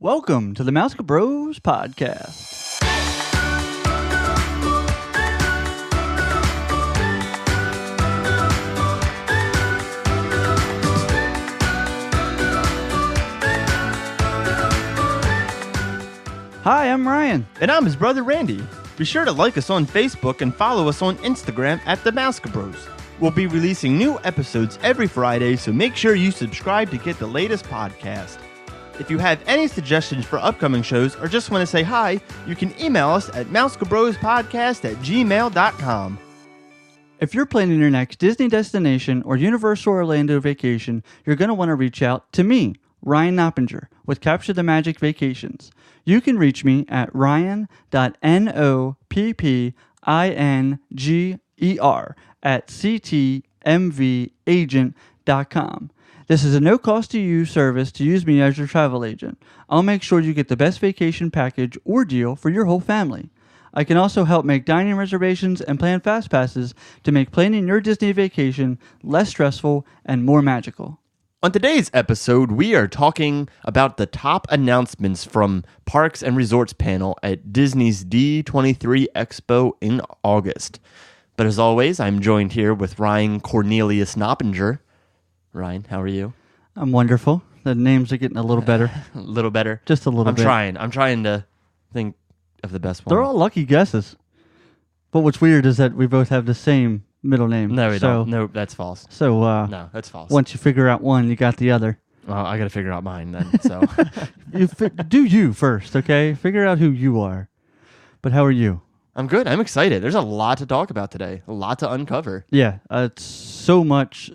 Welcome to the Mouse Bros podcast. Hi, I'm Ryan. And I'm his brother Randy. Be sure to like us on Facebook and follow us on Instagram at the Mouse Bros. We'll be releasing new episodes every Friday, so make sure you subscribe to get the latest podcast. If you have any suggestions for upcoming shows or just want to say hi, you can email us at mousecabrospodcast@gmail.com. If you're planning your next Disney destination or Universal Orlando vacation, you're going to want to reach out to me, Ryan Noppinger, with Capture the Magic Vacations. You can reach me at ryan.noppinger at ctmvagent.com. This is a no-cost-to-you service to use me as your travel agent. I'll make sure you get the best vacation package or deal for your whole family. I can also help make dining reservations and plan fast passes to make planning your Disney vacation less stressful and more magical. On today's episode, we are talking about the top announcements from Parks and Resorts panel at Disney's D23 Expo in August. But as always, I'm joined here with Ryan Cornelius Noppinger. Ryan, how are you? I'm wonderful. The names are getting a little better. A little better? Just a little bit. I'm trying to think of the best one. They're all lucky guesses. But what's weird is that we both have the same middle name. No, we don't. No, that's false. So, no, that's false. Once you figure out one, you got the other. Well, I got to figure out mine then, so. Do you first, okay? Figure out who you are. But how are you? I'm good. I'm excited. There's a lot to talk about today. A lot to uncover. Yeah, it's so much.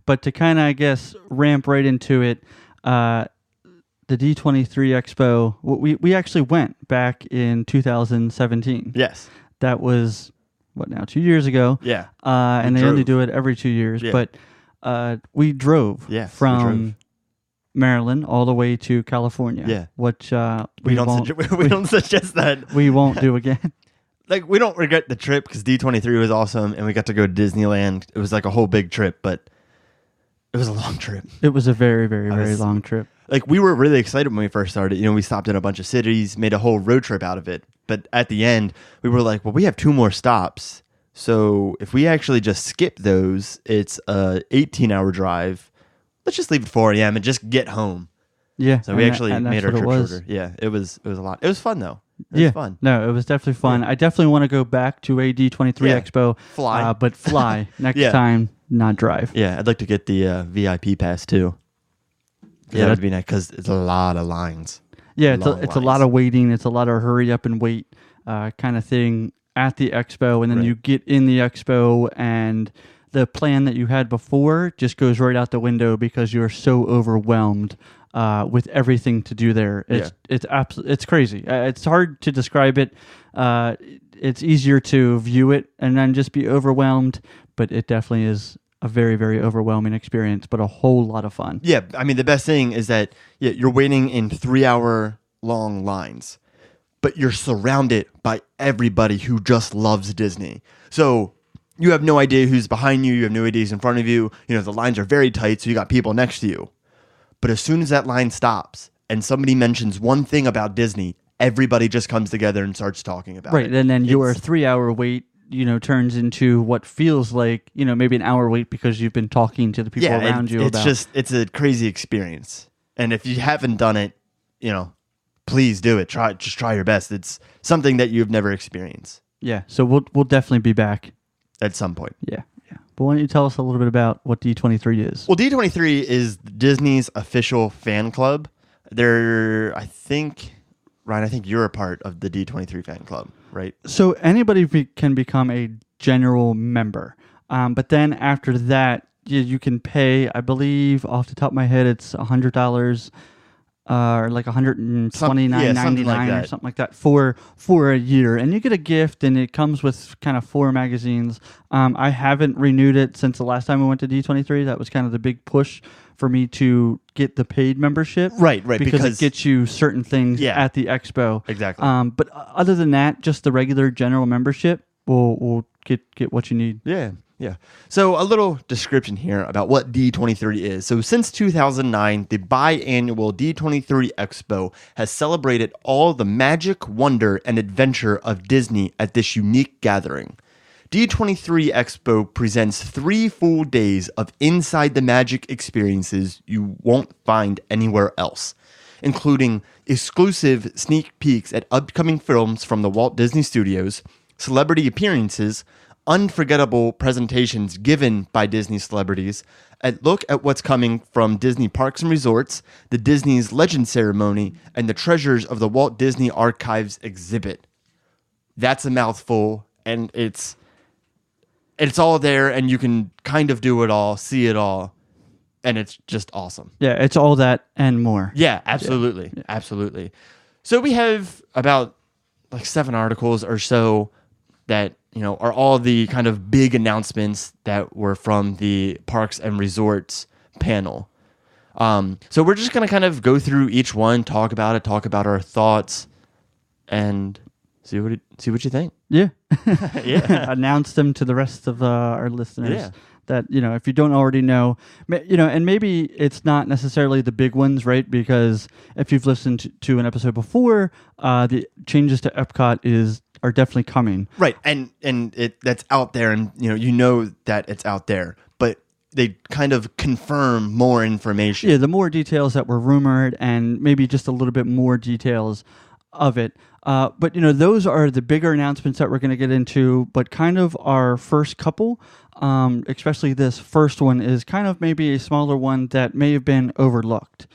But to kind of, I guess, ramp right into it, the D23 Expo, we actually went back in 2017. Yes. That was, 2 years ago? Yeah. And they only do it every 2 years. Yeah. But we drove from Maryland all the way to California. Yeah. Which we don't suggest that. We won't do again. Like, we don't regret the trip because D23 was awesome and we got to go to Disneyland. It was like a whole big trip, but it was a long trip. It was a very, very, very long trip. Like, we were really excited when we first started. You know, we stopped in a bunch of cities, made a whole road trip out of it. But at the end, we were like, well, we have 2 more stops. So if we actually just skip those, it's a 18-hour drive. Let's just leave at 4 a.m. and just get home. Yeah. So we actually made our trip shorter. Yeah, it was a lot. It was fun, though. It was fun. No, it was definitely fun. Yeah. I definitely want to go back to a D23 Expo. Fly. But fly next time, not drive. Yeah, I'd like to get the VIP pass, too. Yeah, that would be nice because it's a lot of lines. Yeah, it's a lot of waiting. It's a lot of hurry up and wait kind of thing at the expo. And then you get in the expo and the plan that you had before just goes right out the window because you're so overwhelmed with everything to do there. It's crazy. It's hard to describe it. It's easier to view it and then just be overwhelmed, but it definitely is a very, very overwhelming experience, but a whole lot of fun. Yeah, I mean, the best thing is that you're waiting in 3-hour-long lines, but you're surrounded by everybody who just loves Disney. So you have no idea who's behind you. You have no idea who's in front of you. You know, the lines are very tight, so you got people next to you. But as soon as that line stops and somebody mentions one thing about Disney, everybody just comes together and starts talking about it. Right, and then your 3-hour wait turns into what feels like, maybe an hour wait because you've been talking to the people around you about. It's a crazy experience. And if you haven't done it, please do it. Just try your best. It's something that you've never experienced. Yeah. So we'll definitely be back at some point. Yeah. But why don't you tell us a little bit about what D23 is? Well, D23 is Disney's official fan club. Ryan, I think you're a part of the D23 fan club, right? So anybody can become a general member. But then after that, you can pay, I believe, off the top of my head, it's $100 or like $129.99 or something like that for a year. And you get a gift, and it comes with kind of 4 magazines. I haven't renewed it since the last time we went to D23. That was kind of the big push for me to get the paid membership. Right. Because it gets you certain things at the expo. Exactly. But other than that, just the regular general membership will get what you need. Yeah. Yeah. So a little description here about what D23 is. So since 2009, the biannual D23 Expo has celebrated all the magic, wonder, and adventure of Disney at this unique gathering. D23 Expo presents 3 full days of inside the magic experiences you won't find anywhere else, including exclusive sneak peeks at upcoming films from the Walt Disney Studios, celebrity appearances, unforgettable presentations given by Disney celebrities, a look at what's coming from Disney Parks and Resorts, the Disney's Legend Ceremony, and the Treasures of the Walt Disney Archives exhibit. That's a mouthful, and it's all there, and you can kind of do it all, see it all, and it's just awesome. Yeah, it's all that and more. Yeah, absolutely. Yeah. Absolutely. So we have about 7 articles or so that, are all the kind of big announcements that were from the Parks and Resorts panel. So we're just going to kind of go through each one, talk about our thoughts, and see what you think. Yeah. Yeah. Announce them to the rest of our listeners. Yeah. That, if you don't already know, and maybe it's not necessarily the big ones, right? Because if you've listened to an episode before, the changes to Epcot are definitely coming. Right. And that's out there, and that it's out there, but they kind of confirm more information. Yeah, the more details that were rumored, and maybe just a little bit more details of it. But those are the bigger announcements that we're going to get into, but kind of our first couple, especially this first one, is kind of maybe a smaller one that may have been overlooked.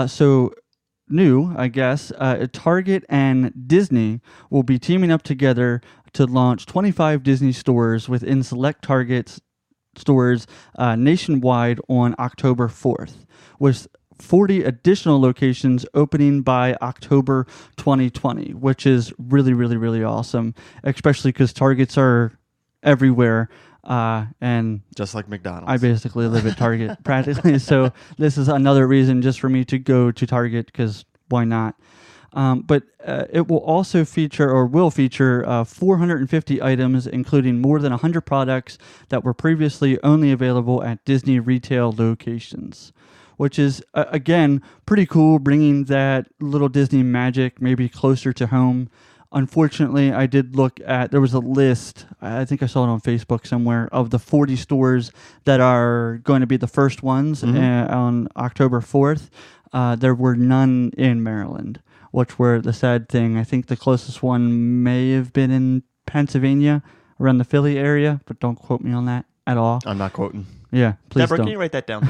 So new, I guess, Target and Disney will be teaming up together to launch 25 Disney stores within select Target stores nationwide on October 4th, with 40 additional locations opening by October 2020, which is really, really, really awesome, especially because Targets are everywhere. And just like McDonald's. I basically live at Target practically. So this is another reason just for me to go to Target, because why not? But it will also feature 450 items, including more than 100 products that were previously only available at Disney retail locations, which is, again, pretty cool, bringing that little Disney magic maybe closer to home. Unfortunately, I did look at, there was a list, I think I saw it on Facebook somewhere, of the 40 stores that are going to be the first ones on October 4th. There were none in Maryland, which were the sad thing. I think the closest one may have been in Pennsylvania, around the Philly area, but don't quote me on that at all. I'm not quoting. Yeah, please Deborah, don't. Can you write that down?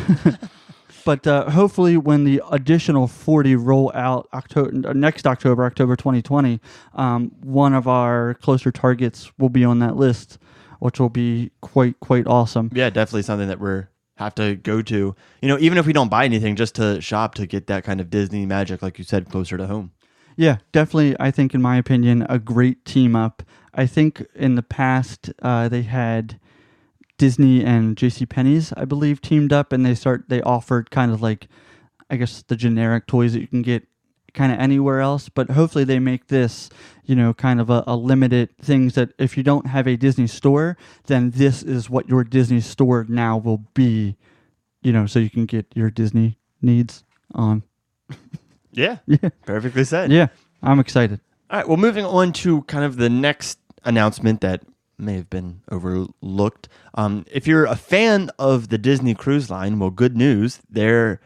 But hopefully when the additional 40 roll out next October 2020, one of our closer targets will be on that list, which will be quite awesome. Yeah, definitely something that we have to go to. Even if we don't buy anything, just to shop to get that kind of Disney magic, like you said, closer to home. Yeah, definitely, I think, in my opinion, a great team up. I think in the past they had Disney and JCPenney's, I believe, teamed up, and they offered kind of like, I guess, the generic toys that you can get kind of anywhere else. But hopefully they make this, kind of a limited things that if you don't have a Disney store, then this is what your Disney store now will be, so you can get your Disney needs on. Yeah. Perfectly said. Yeah, I'm excited. All right, well, moving on to kind of the next announcement that may have been overlooked. If you're a fan of the Disney Cruise Line, well, good news, there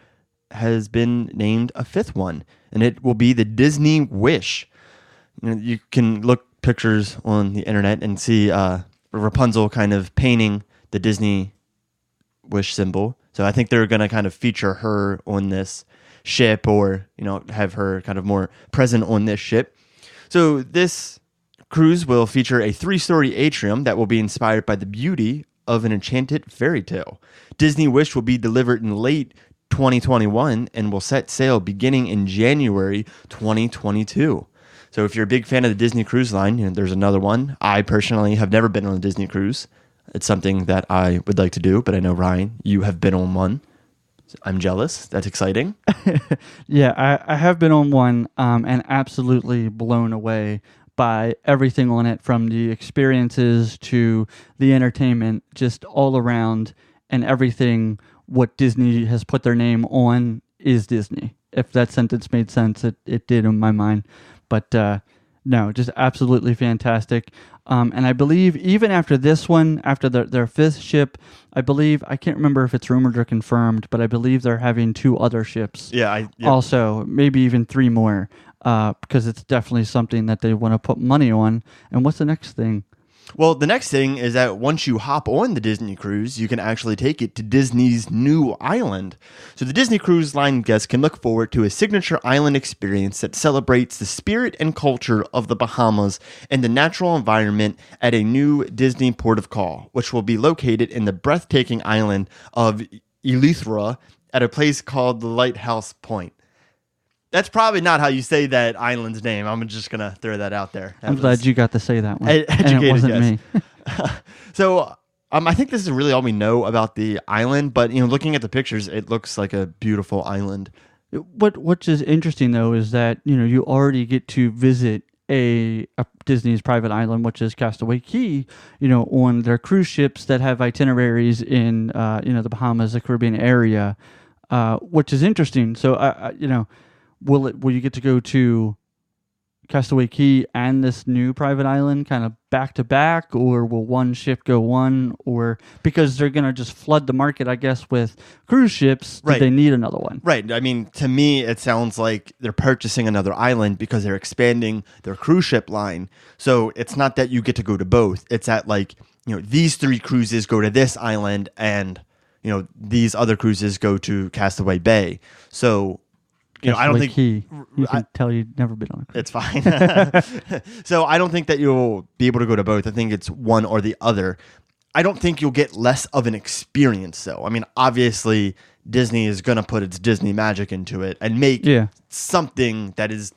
has been named a 5th one, and it will be the Disney Wish. You can look pictures on the internet and see Rapunzel kind of painting the Disney Wish symbol. So I think they're going to kind of feature her on this ship, or have her kind of more present on this ship. So this cruise will feature a 3-story atrium that will be inspired by the beauty of an enchanted fairy tale. Disney Wish will be delivered in late 2021 and will set sail beginning in January 2022. So if you're a big fan of the Disney Cruise Line, there's another one. I personally have never been on a Disney cruise. It's something that I would like to do, but I know, Ryan, you have been on one. I'm jealous. That's exciting. Yeah, I have been on one and absolutely blown away by everything on it, from the experiences to the entertainment, just all around, and everything what Disney has put their name on is Disney. If that sentence made sense, it did in my mind. But no, just absolutely fantastic. And I believe even after this one, after their fifth ship, I can't remember if it's rumored or confirmed, but I believe they're having 2 other ships. Yeah. Also, maybe even 3 more, because it's definitely something that they want to put money on. And what's the next thing? Well, the next thing is that once you hop on the Disney cruise, you can actually take it to Disney's new island. So the Disney Cruise Line guests can look forward to a signature island experience that celebrates the spirit and culture of the Bahamas and the natural environment at a new Disney port of call, which will be located in the breathtaking island of Eleuthera at a place called the Lighthouse Point. That's probably not how you say that island's name. I'm just going to throw that out there. I'm glad you got to say that one. Educated and it wasn't me. So I think this is really all we know about the island, but looking at the pictures, it looks like a beautiful island. Which is interesting, though, is that you already get to visit a Disney's private island, which is Castaway Cay, on their cruise ships that have itineraries in the Bahamas, the Caribbean area, which is interesting. So will you get to go to Castaway Cay and this new private island kind of back to back, or will one ship go one, or because they're going to just flood the market, I guess, with cruise ships, do they need another one? Right. I mean, to me, it sounds like they're purchasing another island because they're expanding their cruise ship line. So it's not that you get to go to both. It's that these 3 cruises go to this island and, these other cruises go to Castaway Bay. So I don't think you can tell you've never been on a cruise. It's fine. So I don't think that you'll be able to go to both. I think it's one or the other. I don't think you'll get less of an experience, though. I mean, obviously, Disney is going to put its Disney magic into it and make something that is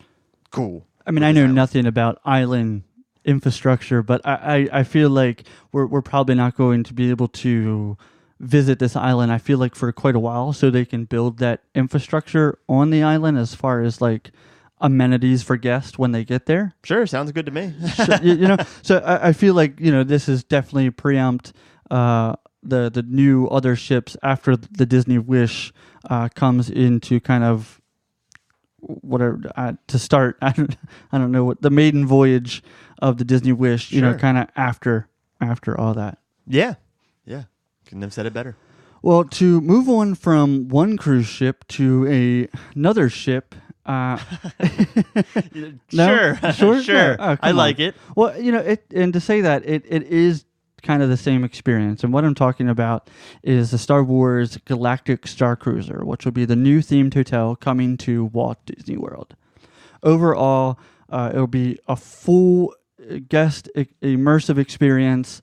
cool. I mean, I know nothing about island infrastructure, but I feel like we're probably not going to be able to visit this island, I feel like, for quite a while, so they can build that infrastructure on the island as far as amenities for guests when they get there. Sure, sounds good to me. So I feel like this is definitely preempt the new other ships after the Disney Wish comes into kind of whatever to start. I don't know what the maiden voyage of the Disney Wish. Kind of after all that. Yeah. Couldn't have said it better. Well, to move on from one cruise ship to another ship. Sure. No? Sure. Sure. Oh, I like it. Well, and to say that it is kind of the same experience. And what I'm talking about is the Star Wars Galactic Star Cruiser, which will be the new themed hotel coming to Walt Disney World. Overall, it'll be a full guest immersive experience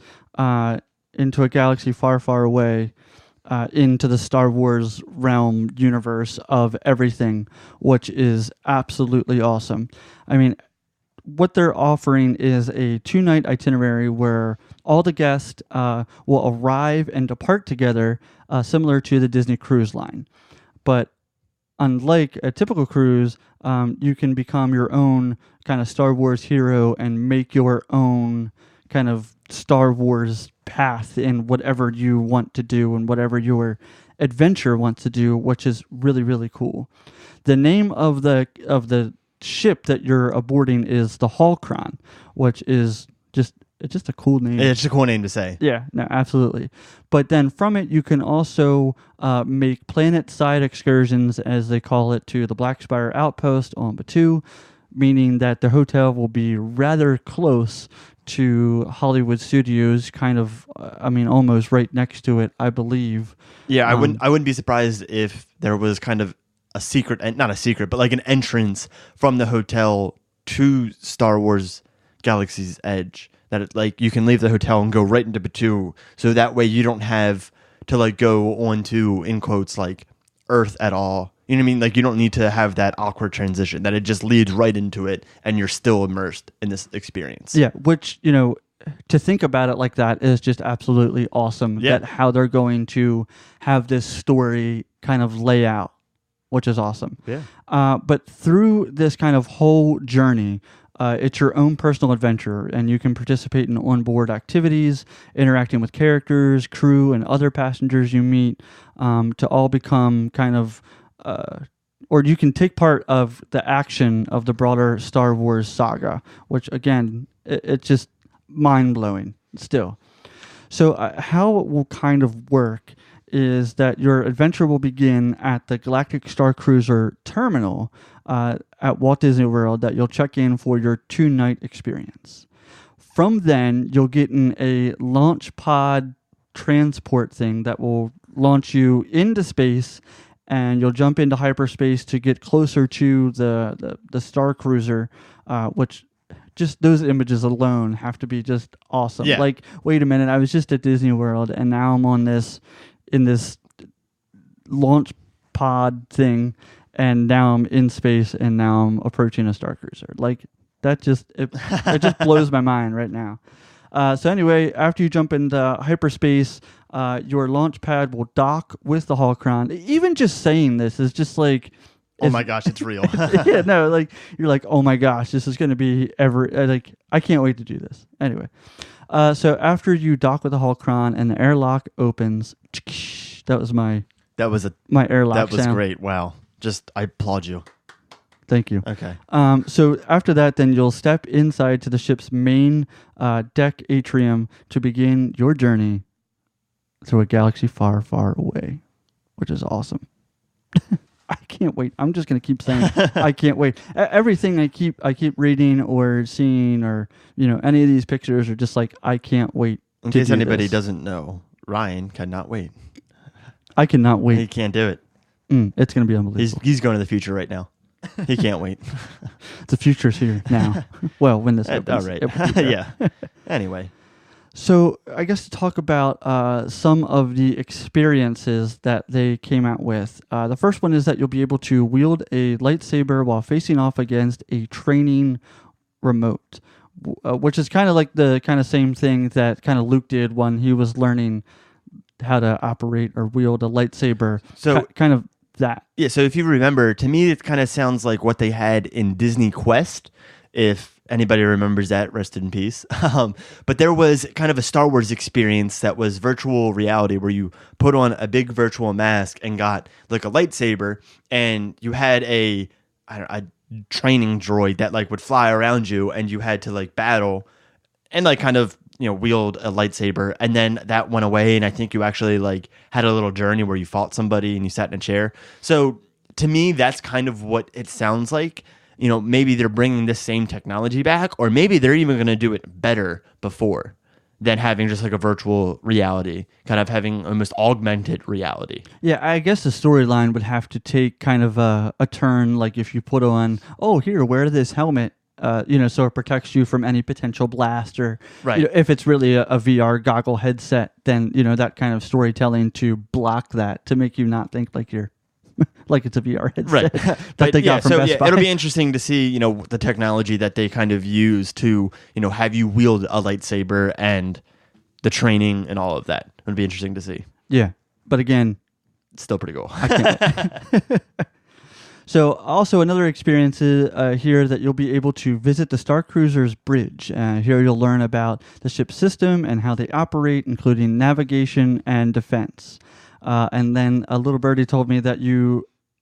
into a galaxy far, far away, into the Star Wars realm universe of everything, which is absolutely awesome. I mean, what they're offering is a 2-night itinerary where all the guests will arrive and depart together, similar to the Disney Cruise Line. But unlike a typical cruise, you can become your own kind of Star Wars hero and make your own kind of Star Wars path in whatever you want to do and whatever your adventure wants to do, which is really, really cool. The name of the ship that you're aboarding is the Holocron, which is just a cool name. It's a cool name to say. Yeah, no, absolutely. But then from it, you can also make planet-side excursions, as they call it, to the Black Spire Outpost on Batuu, meaning that the hotel will be rather close to Hollywood Studios, kind of, almost right next to it, I believe. Yeah, I wouldn't be surprised if there was kind of a secret, and not a secret, but like an entrance from the hotel to Star Wars Galaxy's Edge. That you can leave the hotel and go right into Batuu, so that way you don't have to go onto, in quotes, Earth at all. You know what I mean? You don't need to have that awkward transition, that it just leads right into it and you're still immersed in this experience. Yeah, which, to think about it like that is just absolutely awesome. Yeah. That how they're going to have this story kind of lay out, which is awesome. Yeah. But through this kind of whole journey, It's your own personal adventure, and you can participate in onboard activities, interacting with characters, crew, and other passengers you meet to all become kind of, or you can take part of the action of the broader Star Wars saga, which again, it's just mind-blowing still. So how it will kind of work is that your adventure will begin at the Galactic Star Cruiser terminal at Walt Disney World that you'll check in for your 2-night experience. From then, you'll get in a launch pod transport thing that will launch you into space, and you'll jump into hyperspace to get closer to the Star Cruiser, which just those images alone have to be just awesome. Yeah. Like, wait a minute, I was just at Disney World, and now I'm in this launch pod thing, and now I'm in space, and now I'm approaching a Star Cruiser. Like, that just it just blows my mind right now. So anyway, after you jump into hyperspace, your launch pad will dock with the holocron. Even just saying this is just like, oh my gosh, it's real. yeah, no, like you're like, oh my gosh, this is going to be like I can't wait to do this. Anyway, so after you dock with the holocron and the airlock opens, that was my airlock. That was sound. great. Wow, I applaud you. Thank you. Okay. So after that, then you'll step inside to the ship's main deck atrium to begin your journey through a galaxy far, far away, which is awesome. I can't wait. I'm just going to keep saying I can't wait. Everything I keep reading or seeing or, any of these pictures are just like, I can't wait. In case anybody doesn't know, Ryan cannot wait. I cannot wait. He can't do it. It's going to be unbelievable. He's going to the future right now. He can't wait. The future's here now. Well, when this opens. All right. Yeah. Anyway. So I guess to talk about some of the experiences that they came out with. The first one is that you'll be able to wield a lightsaber while facing off against a training remote, which is kind of like the kind of same thing that kind of Luke did when he was learning how to operate or wield a lightsaber. So kind of that. Yeah, so if you remember, to me it kind of sounds like what they had in Disney Quest, if anybody remembers that, rest in peace. But there was kind of a Star Wars experience that was virtual reality where you put on a big virtual mask and got like a lightsaber, and you had a training droid that like would fly around you, and you had to like battle and like kind of wield a lightsaber, and then that went away, and I think you actually like had a little journey where you fought somebody and you sat in a chair. So to me, that's kind of what it sounds like. Maybe they're bringing this same technology back, or maybe they're even going to do it better before than having just like a virtual reality, kind of having almost augmented reality. Yeah, I guess the storyline would have to take kind of a turn, like if you put on, here, wear this helmet. So it protects you from any potential blast, or right. If it's really a VR goggle headset, then that kind of storytelling to block that, to make you not think like you're like it's a VR headset that they got from Best Buy. It'll be interesting to see the technology that they kind of use to have you wield a lightsaber and the training and all of that. It'll be interesting to see. Yeah, but again, it's still pretty cool. I can't. So also another experience here that you'll be able to visit the Star Cruiser's bridge. Here you'll learn about the ship's system and how they operate, including navigation and defense. And then a little birdie told me that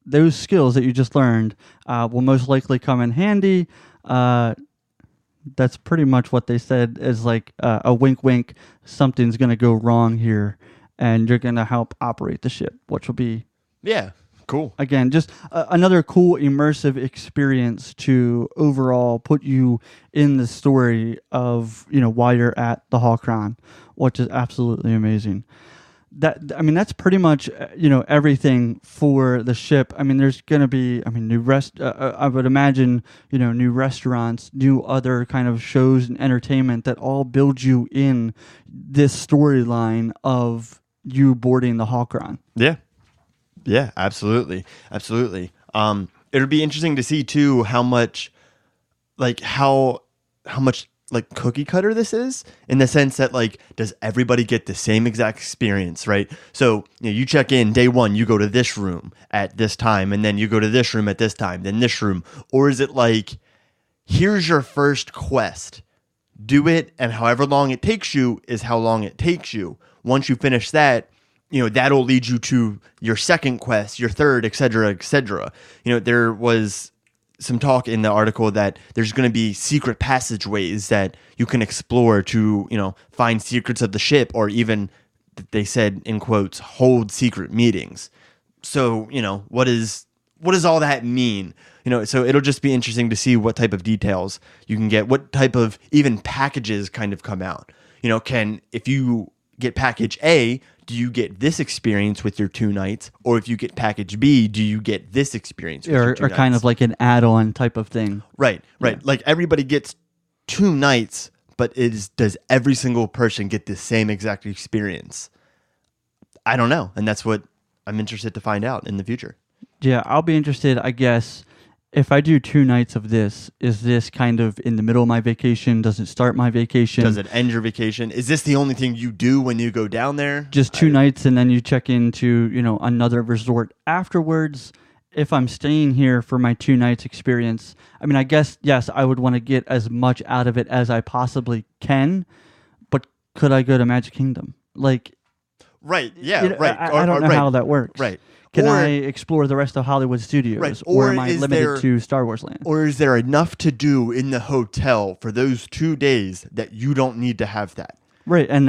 those skills that you just learned will most likely come in handy. That's pretty much what they said, is like a wink wink, something's going to go wrong here, and you're going to help operate the ship, which will be... Yeah. Cool. Again, just another cool immersive experience to overall put you in the story of why you're at the holocron, which is absolutely amazing. That's pretty much everything for the ship. There's going to be new I would imagine new restaurants, new other kind of shows and entertainment that all build you in this storyline of you boarding the holocron. Yeah. Yeah, absolutely. Absolutely. It'll be interesting to see too how much like cookie cutter this is, in the sense that like, does everybody get the same exact experience, right? So you check in day one, you go to this room at this time, and then you go to this room at this time, then this room. Or is it like, here's your first quest. Do it, and however long it takes you is how long it takes you. Once you finish that, that'll lead you to your second quest, your third, et cetera, et cetera. There was some talk in the article that there's going to be secret passageways that you can explore to, find secrets of the ship, or even, they said in quotes, hold secret meetings. So, what does all that mean? So it'll just be interesting to see what type of details you can get, what type of even packages kind of come out. If you get package A, do you get this experience with your 2 nights? Or if you get package B, do you get this experience with your 2 nights? Or kind of like an add-on type of thing. Right. Yeah. Like everybody gets 2 nights, but does every single person get the same exact experience? I don't know. And that's what I'm interested to find out in the future. Yeah, I'll be interested, I guess. If I do 2 nights of this, is this kind of in the middle of my vacation? Does it start my vacation? Does it end your vacation? Is this the only thing you do when you go down there? Just 2 nights, and then you check into, another resort afterwards. If I'm staying here for my 2 nights experience, I mean, I guess, yes, I would want to get as much out of it as I possibly can, but could I go to Magic Kingdom? Right, yeah, right. I don't know how that works. Right. Can I explore the rest of Hollywood Studios? Right. Or am I limited to Star Wars Land? Or is there enough to do in the hotel for those 2 days that you don't need to have that? Right. And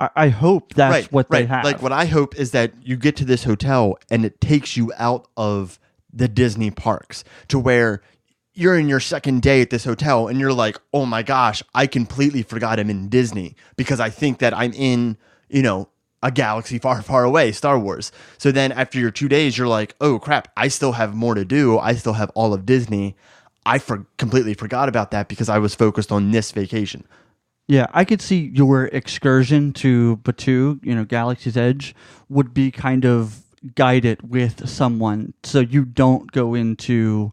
I hope that's what they have. Like what I hope is that you get to this hotel and it takes you out of the Disney parks to where you're in your second day at this hotel and you're like, oh my gosh, I completely forgot I'm in Disney because I think that I'm in, a galaxy far, far away, Star Wars. So then after your 2 days, you're like, oh crap, I still have more to do. I still have all of Disney. I completely forgot about that because I was focused on this vacation. Yeah, I could see your excursion to Batuu, Galaxy's Edge, would be kind of guided with someone so you don't go into,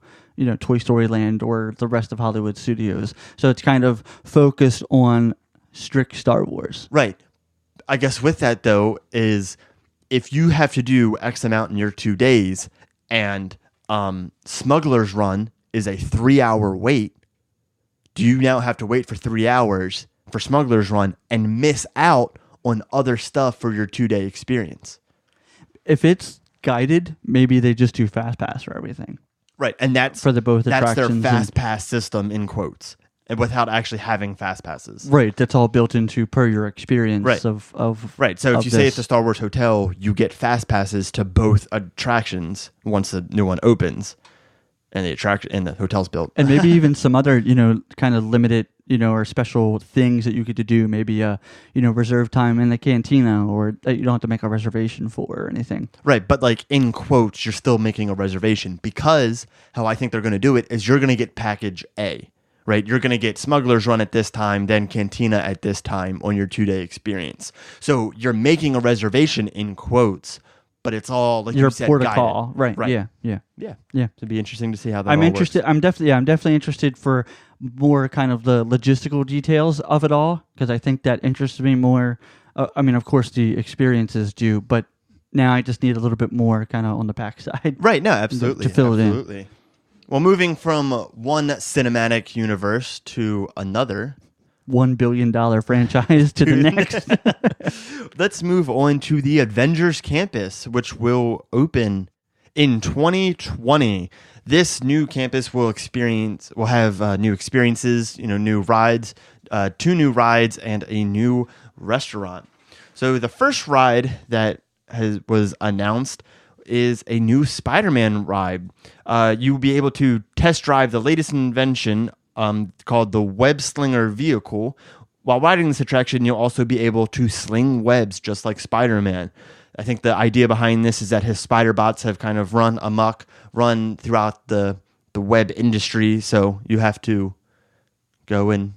Toy Story Land or the rest of Hollywood Studios. So it's kind of focused on strict Star Wars. Right. I guess with that, though, is if you have to do X amount in your 2 days and Smuggler's Run is a 3-hour wait, do you now have to wait for 3 hours for Smuggler's Run and miss out on other stuff for your 2-day experience? If it's guided, maybe they just do Fast Pass for everything. Right, and that's for both attractions. That's their Fast Pass system, in quotes. And without actually having fast passes. Right, that's all built into per your experience of Right, so if you say it's a Star Wars hotel, you get fast passes to both attractions once the new one opens and the hotel's built. And maybe even some other, kind of limited, or special things that you get to do, maybe reserve time in the cantina or that you don't have to make a reservation for or anything. Right, but in quotes, you're still making a reservation because how I think they're going to do it is you're going to get package A. Right, you're going to get Smuggler's Run at this time, then Cantina at this time on your 2-day experience. So you're making a reservation in quotes, but it's all like your you said, protocol, guided. right? Yeah. It'd be interesting to see how that. I'm all interested. Works. I'm definitely interested for more kind of the logistical details of it all because I think that interests me more. I mean, of course, the experiences do, but now I just need a little bit more kind of on the backside. Right. No, absolutely. To fill it in. Well, moving from one cinematic universe to another. $1 billion franchise to the next. Let's move on to the Avengers campus, which will open in 2020. This new campus will have new experiences, new rides, 2 new rides, and a new restaurant. So the first ride that was announced is a new Spider-Man ride. You'll be able to test drive the latest invention called the Web Slinger vehicle. While riding this attraction, you'll also be able to sling webs just like Spider-Man. I think the idea behind this is that his spider bots have kind of run throughout the web industry, so you have to go and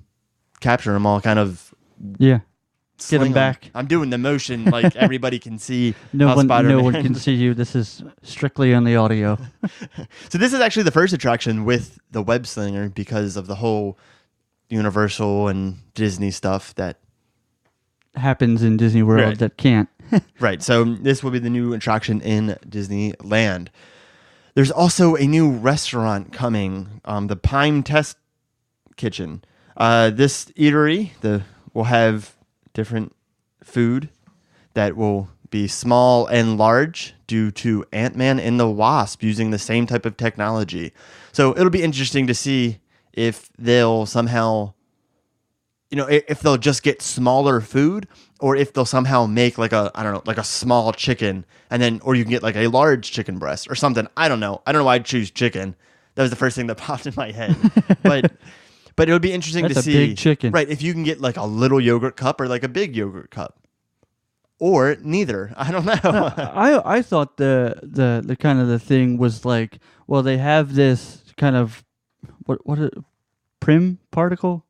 capture them all, kind of get them back. I'm doing the motion like everybody can see. No one can see you. This is strictly on the audio. So this is actually the first attraction with the web slinger because of the whole Universal and Disney stuff that happens in Disney World that can't. Right. So this will be the new attraction in Disneyland. There's also a new restaurant coming. The Pine kitchen. This eatery will have different food that will be small and large due to Ant-Man and the Wasp using the same type of technology. So it'll be interesting to see if they'll somehow, if they'll just get smaller food, or if they'll somehow make like a small chicken, and then, or you can get like a large chicken breast or something. I don't know why I'd choose chicken. That was the first thing that popped in my head. But it would be interesting to see. That's a big chicken. Right, if you can get like a little yogurt cup or like a big yogurt cup. Or neither. I don't know. I thought the kind of the thing was like, well, they have this kind of prim particle.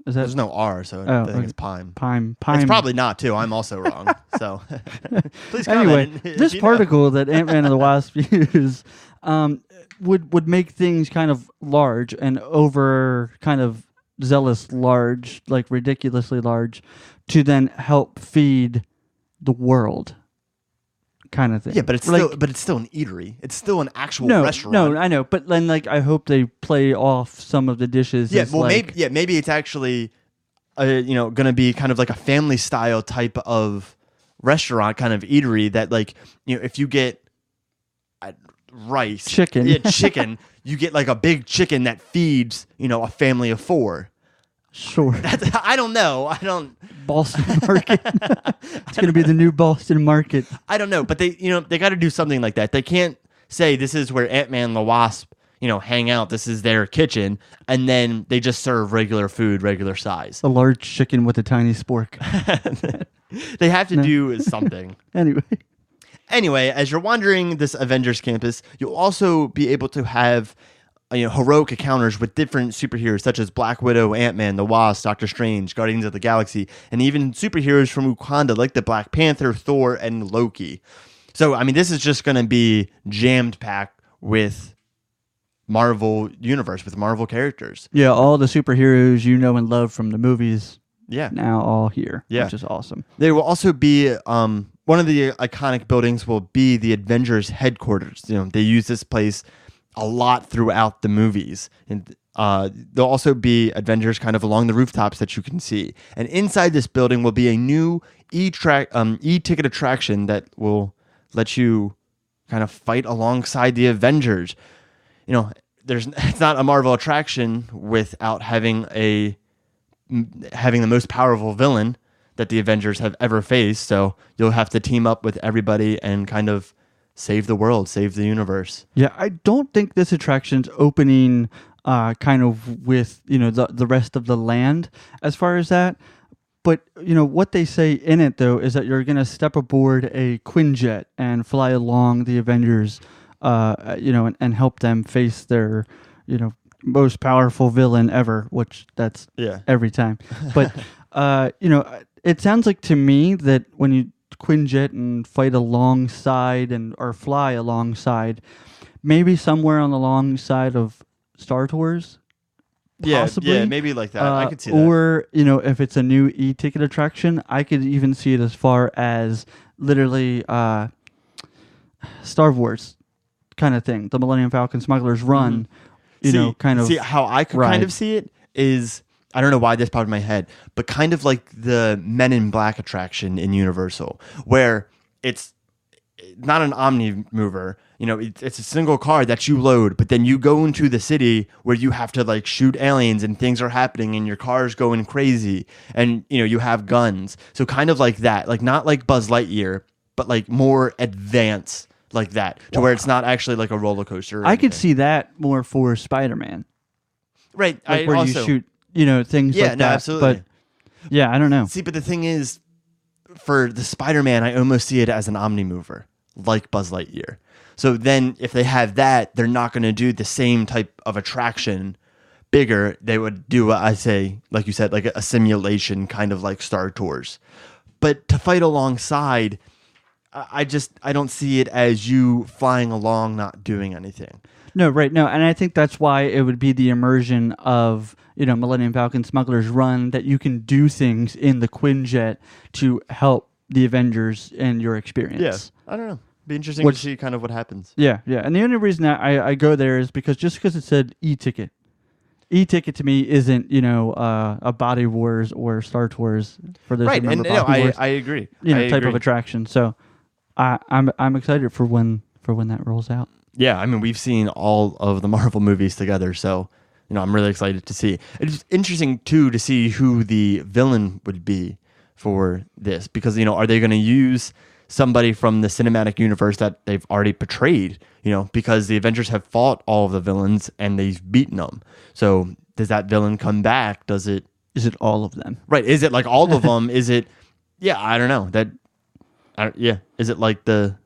Is that? There's no R, so I think it's Pime. Pime. It's probably not too. I'm also wrong. So please anyway, comment. This particle that Ant-Man and the Wasp use would make things kind of large and over kind of zealous large, like ridiculously large, to then help feed the world, kind of thing. Yeah, but it's still an eatery. It's still an actual restaurant. No, I know, but then like I hope they play off some of the dishes. Yeah, well, maybe it's actually, going to be kind of like a family style type of restaurant, kind of eatery that, like, if you get rice, chicken, you get like a big chicken that feeds a family of 4. Sure. I don't know. Boston Market. It's going to be the new Boston Market. I don't know, but they got to do something like that. They can't say this is where Ant-Man and the Wasp, hang out. This is their kitchen, and then they just serve regular food, regular size. A large chicken with a tiny spork. They have to do something. Anyway, as you're wandering this Avengers campus, you'll also be able to have heroic encounters with different superheroes such as Black Widow, Ant-Man, the Wasp, Doctor Strange, Guardians of the Galaxy, and even superheroes from Wakanda like the Black Panther, Thor, and Loki. So, I mean, this is just going to be jammed packed with Marvel Universe, with Marvel characters. Yeah, all the superheroes you know and love from the movies. Yeah. Now all here, yeah. Which is awesome. There will also be, one of the iconic buildings will be the Avengers headquarters. They use this place a lot throughout the movies, and there'll also be Avengers kind of along the rooftops that you can see. And inside this building will be a new e-ticket attraction that will let you kind of fight alongside the Avengers. It's not a Marvel attraction without having the most powerful villain that the Avengers have ever faced. So you'll have to team up with everybody and kind of save the world, save the universe. Yeah, I don't think this attraction's opening kind of with, the rest of the land as far as that. But, what they say in it, though, is that you're going to step aboard a Quinjet and fly along the Avengers, and help them face their, most powerful villain ever, which that's every time. But, it sounds like to me that when you Quinjet and fight alongside or fly alongside, maybe somewhere on the long side of Star Tours. Possibly. Yeah, maybe like that. I could see that. Or, if it's a new e-ticket attraction, I could even see it as far as literally Star Wars kind of thing. The Millennium Falcon Smuggler's Run, See, how I could kind of see it is, I don't know why this popped in my head, but kind of like the Men in Black attraction in Universal, where it's not an Omni mover, it's a single car that you load, but then you go into the city where you have to like shoot aliens and things are happening and your car's going crazy and, you have guns. So kind of like that, like not like Buzz Lightyear, but like more advanced like that, to where it's not actually like a roller coaster. I could see that more for Spider-Man. Right. Like where you shoot things like that. Absolutely. But yeah, I don't know. See, but the thing is, for the Spider-Man, I almost see it as an Omni mover, like Buzz Lightyear. So then if they have that, they're not going to do the same type of attraction bigger. They would do, I say, like you said, like a simulation kind of like Star Tours. But to fight alongside, I don't see it as you flying along, not doing anything. No, right. No, and I think that's why it would be the immersion of, Millennium Falcon Smuggler's Run, that you can do things in the Quinjet to help the Avengers and your experience. Yeah, I don't know. Be interesting to see kind of what happens. Yeah, yeah. And the only reason I go there is because it said e-ticket. E-ticket to me isn't, a Body Wars or Star Tours for those Right, who remember and no, Body Wars. I agree. Type of attraction. So I'm excited for when that rolls out. Yeah, I mean, we've seen all of the Marvel movies together, so I'm really excited to see. It's interesting too to see who the villain would be for this, because are they going to use somebody from the cinematic universe that they've already portrayed? Because the Avengers have fought all of the villains and they've beaten them. So does that villain come back? Is it all of them? Right? Is it like all of them? Is it? Yeah, I don't know. Is it like the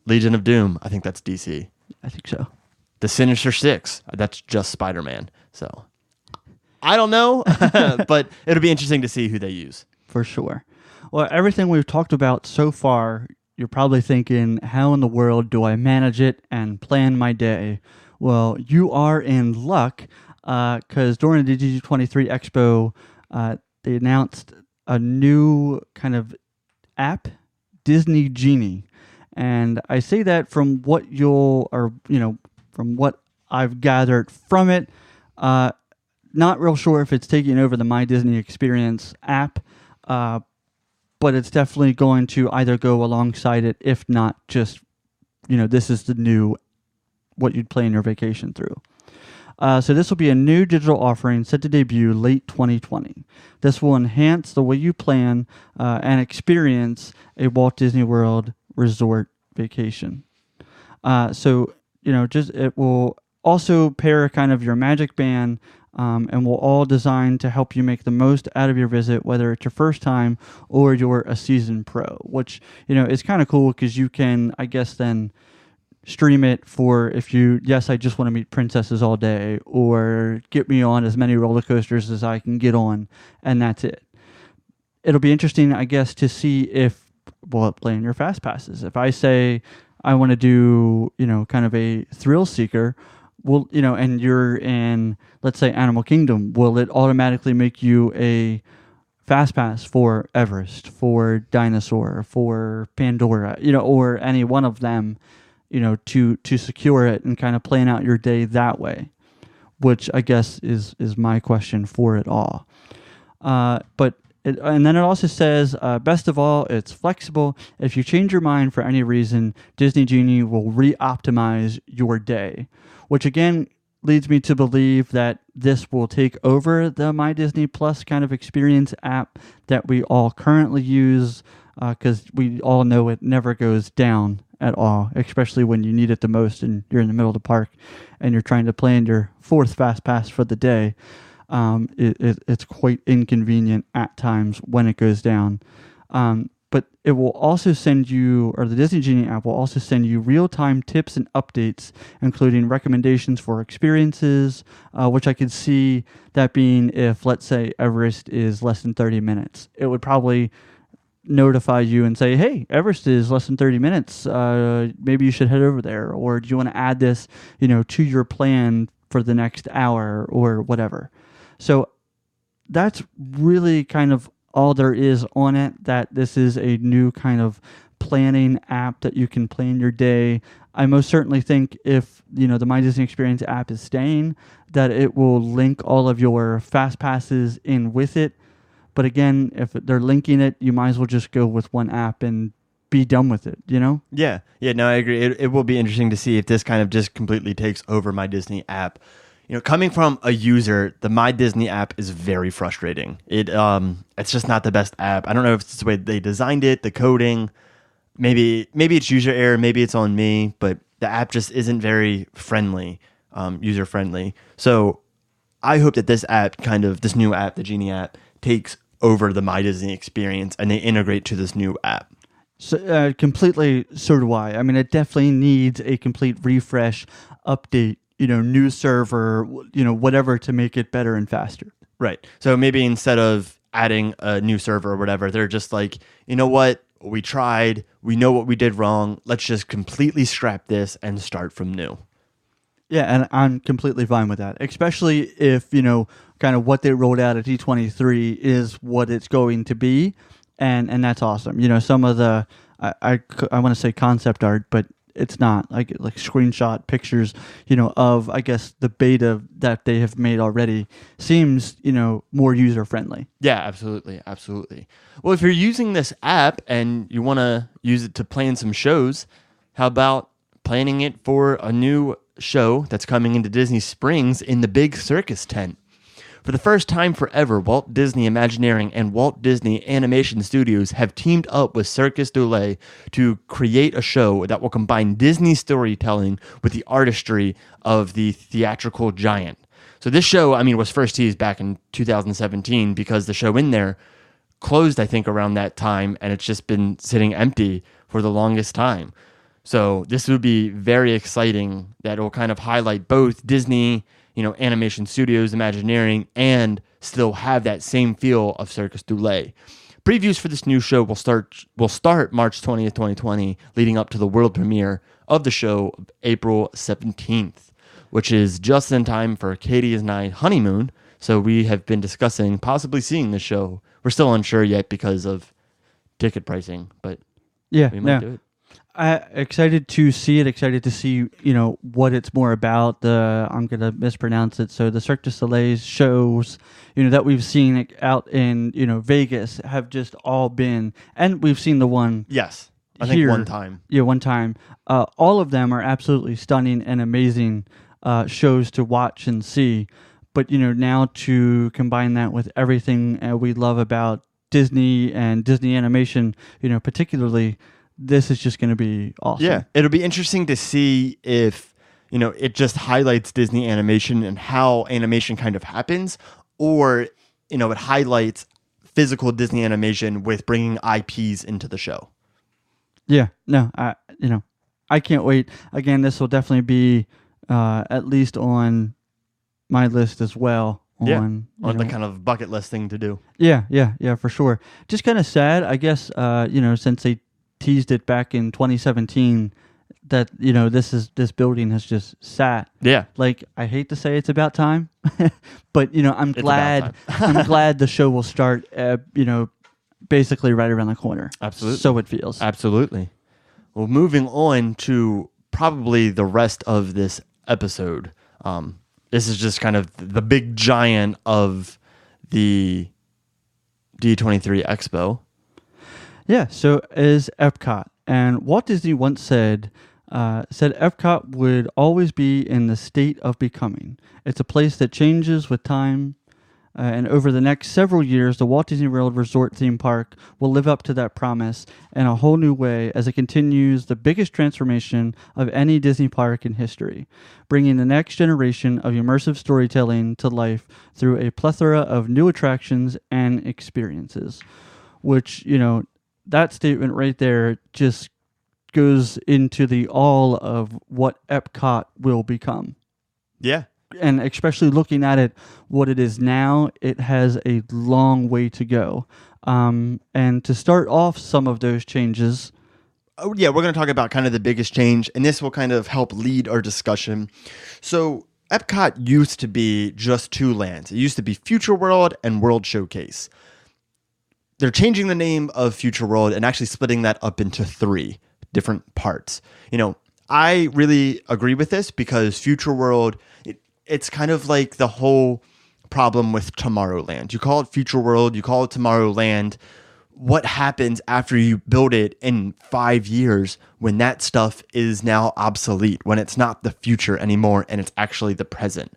Legion of Doom? I think that's DC. I think so. The Sinister Six, that's just Spider-Man. So I don't know, but it'll be interesting to see who they use. For sure. Well, everything we've talked about so far, you're probably thinking, how in the world do I manage it and plan my day? Well, you are in luck, because during the D23 Expo, they announced a new kind of app, Disney Genie. And I say that from what from what I've gathered from it. Not real sure if it's taking over the My Disney Experience app, but it's definitely going to either go alongside it, if not just, this is the new, what you'd plan your vacation through. So this will be a new digital offering set to debut late 2020. This will enhance the way you plan and experience a Walt Disney World resort vacation. It will also pair kind of your Magic Band, and will all designed to help you make the most out of your visit, whether it's your first time or you're a seasoned pro, which, is kind of cool because you can, I guess, then stream it for I just want to meet princesses all day, or get me on as many roller coasters as I can get on, and that's it. It'll be interesting, I guess, to see plan your fast passes. If I say I want to do, kind of a thrill seeker, and you're in, let's say, Animal Kingdom, will it automatically make you a fast pass for Everest, for Dinosaur, for Pandora, or any one of them, to secure it and kind of plan out your day that way, which I guess is my question for it all. And then it also says, best of all, it's flexible. If you change your mind for any reason, Disney Genie will re-optimize your day, which again leads me to believe that this will take over the My Disney Plus kind of experience app that we all currently use, because we all know it never goes down at all, especially when you need it the most and you're in the middle of the park and you're trying to plan your fourth fast pass for the day. It's quite inconvenient at times when it goes down. But it will also send you, or the Disney Genie app will also send you real-time tips and updates, including recommendations for experiences, which I could see that being if, let's say, Everest is less than 30 minutes. It would probably notify you and say, hey, Everest is less than 30 minutes. Maybe you should head over there. Or do you want to add this, to your plan for the next hour or whatever. So that's really kind of all there is on it, that this is a new kind of planning app that you can plan your day. I most certainly think if, the My Disney Experience app is staying, that it will link all of your fast passes in with it. But again, if they're linking it, you might as well just go with one app and be done with it, Yeah, no, I agree. It will be interesting to see if this kind of just completely takes over My Disney app. Coming from a user, the My Disney app is very frustrating. It's just not the best app. I don't know if it's the way they designed it, the coding. Maybe it's user error, maybe it's on me, but the app just isn't very friendly, user friendly. So I hope that this new app, the Genie app, takes over the My Disney experience and they integrate to this new app. So completely, so do I. I mean, it definitely needs a complete refresh, update, new server, whatever to make it better and faster. Right. So maybe instead of adding a new server or whatever, they're just like, you know what? We tried. We know what we did wrong. Let's just completely scrap this and start from new. Yeah, and I'm completely fine with that, especially if, kind of what they rolled out at D23 is what it's going to be. And that's awesome. Some of the, I want to say concept art, but it's not like screenshot pictures, of, I guess, the beta that they have made already seems, more user friendly. Yeah, absolutely. Absolutely. Well, if you're using this app and you want to use it to plan some shows, how about planning it for a new show that's coming into Disney Springs in the big circus tent? For the first time forever, Walt Disney Imagineering and Walt Disney Animation Studios have teamed up with Circus du Soleil to create a show that will combine Disney storytelling with the artistry of the theatrical giant. So this show, was first teased back in 2017 because the show in there closed, I think, around that time, and it's just been sitting empty for the longest time. So this would be very exciting. That will kind of highlight both Disney, Animation Studios, Imagineering, and still have that same feel of Circus du Soleil. Previews for this new show will start March 20th, 2020, leading up to the world premiere of the show April 17th, which is just in time for Katie and I honeymoon. So we have been discussing possibly seeing the show. We're still unsure yet because of ticket pricing, but we might do it. Excited to see it. Excited to see, what it's more about. I'm gonna mispronounce it. So the Cirque du Soleil shows, that we've seen out in, Vegas have just all been, and we've seen the one. Yes, I here, think one time. Yeah, one time. All of them are absolutely stunning and amazing shows to watch and see. But now to combine that with everything we love about Disney and Disney animation, particularly. This is just going to be awesome. Yeah, it'll be interesting to see if, it just highlights Disney animation and how animation kind of happens, or, it highlights physical Disney animation with bringing IPs into the show. Yeah, no, I can't wait. Again, this will definitely be at least on my list as well. On the kind of bucket list thing to do. Yeah, for sure. Just kind of sad, I guess, since they teased it back in 2017 that this building has just sat. Yeah, like I hate to say it's about time, but I'm glad the show will start. Basically right around the corner. Absolutely. So it feels. Absolutely. Well, moving on to probably the rest of this episode. This is just kind of the big giant of the D23 Expo. Yeah, so is Epcot. And Walt Disney once said Epcot would always be in the state of becoming. It's a place that changes with time. And over the next several years, the Walt Disney World Resort theme park will live up to that promise in a whole new way as it continues the biggest transformation of any Disney park in history, bringing the next generation of immersive storytelling to life through a plethora of new attractions and experiences. Which, that statement right there just goes into the all of what Epcot will become. Yeah. And especially looking at it, what it is now, it has a long way to go. And to start off some of those changes. Oh, yeah, we're going to talk about kind of the biggest change, and this will kind of help lead our discussion. So Epcot used to be just two lands. It used to be Future World and World Showcase. They're changing the name of Future World and actually splitting that up into three different parts. I really agree with this because Future World, it's kind of like the whole problem with Tomorrowland. You call it Future World, you call it Tomorrowland. What happens after you build it in 5 years when that stuff is now obsolete, when it's not the future anymore and it's actually the present?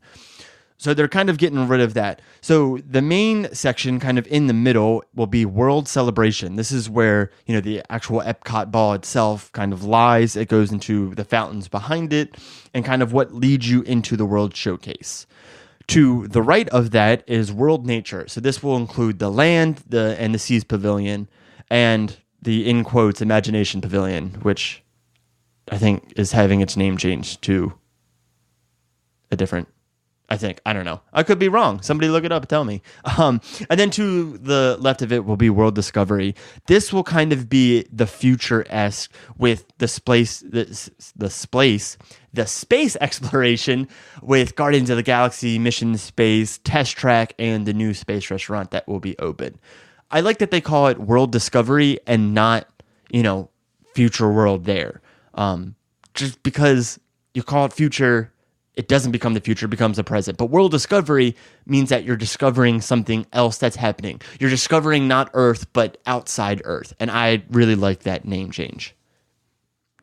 So they're kind of getting rid of that. So the main section kind of in the middle will be World Celebration. This is where, the actual Epcot ball itself kind of lies. It goes into the fountains behind it and kind of what leads you into the World Showcase. To the right of that is World Nature. So this will include the land, and the Seas Pavilion, and the, in quotes, Imagination Pavilion, which I think is having its name changed to a different, I don't know. I could be wrong. Somebody look it up and tell me. And then to the left of it will be World Discovery. This will kind of be the future-esque with the space exploration with Guardians of the Galaxy, Mission Space, Test Track, and the new space restaurant that will be open. I like that they call it World Discovery and not, Future World there. just because you call it future, it doesn't become the future, it becomes the present. But world discovery means that you're discovering something else that's happening. You're discovering not Earth, but outside Earth. And I really like that name change.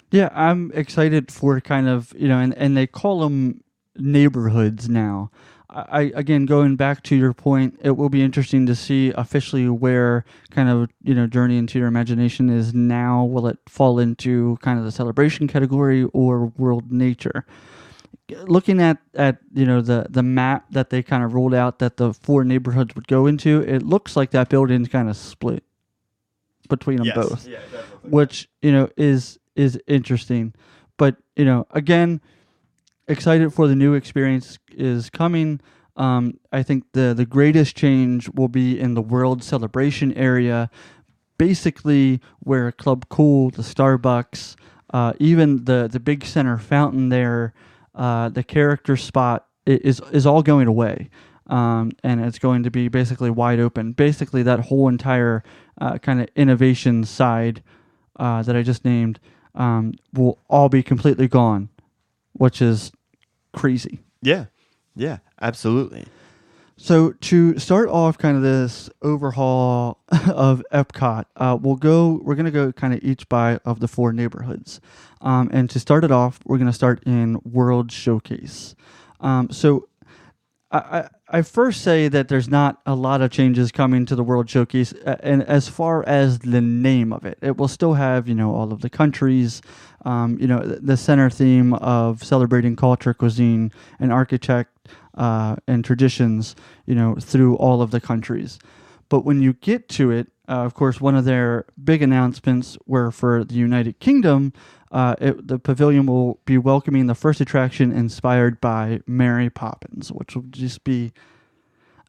Yeah, I'm excited for kind of, and they call them neighborhoods now. I again, going back to your point, it will be interesting to see officially where kind of, Journey into Your Imagination is now. Will it fall into kind of the celebration category or world nature? Looking at the map that they kind of rolled out that the 4 neighborhoods would go into, it looks like that building's kind of split between them both, which is interesting. But again, excited for the new experience is coming. I think the greatest change will be in the World Celebration area, basically where Club Cool, the Starbucks, even the big center fountain there, the character spot is all going away. And it's going to be basically wide open. Basically, that whole entire kind of innovation side that I just named will all be completely gone, which is crazy. Yeah, absolutely. So to start off kind of this overhaul of Epcot, we're going to go kind of each by of the 4 neighborhoods. And to start it off, we're going to start in World Showcase. So I first say that there's not a lot of changes coming to the World Showcase, and as far as the name of it, it will still have, all of the countries, the center theme of celebrating culture, cuisine, and architect, and traditions, through all of the countries. But when you get to it, of course, one of their big announcements were for the United Kingdom. The pavilion will be welcoming the first attraction inspired by Mary Poppins, which will just be,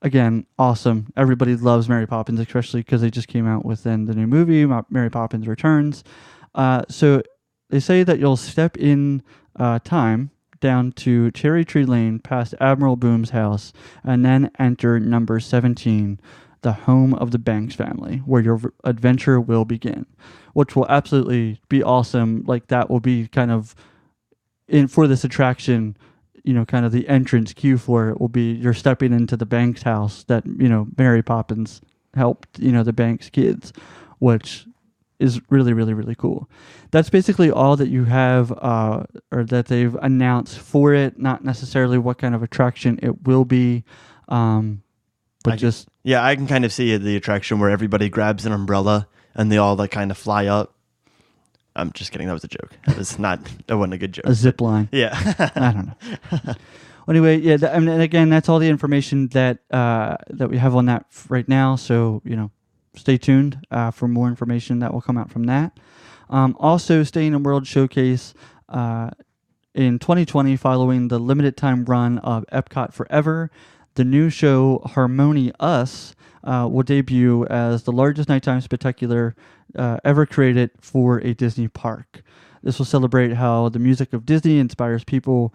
again, awesome. Everybody loves Mary Poppins, especially because they just came out with the new movie, Mary Poppins Returns. So they say that you'll step in time down to Cherry Tree Lane past Admiral Boom's house and then enter number 17, the home of the Banks family, where your adventure will begin, which will absolutely be awesome. Like, that will be kind of for this attraction, kind of the entrance cue for it will be you're stepping into the Banks house that, Mary Poppins helped, the Banks kids, which is really, really, really cool. That's basically all that you have, or that they've announced for it, not necessarily what kind of attraction it will be. But I can kind of see the attraction where everybody grabs an umbrella and they all kind of fly up. I'm just kidding. That was a joke. That wasn't a good joke. A zip line. Yeah. I don't know. Anyway, yeah. And again, that's all the information that we have on that right now. So, stay tuned for more information that will come out from that. Also, staying in World Showcase, in 2020, following the limited time run of Epcot Forever, the new show Harmony Us will debut as the largest nighttime spectacular ever created for a Disney park. This will celebrate how the music of Disney inspires people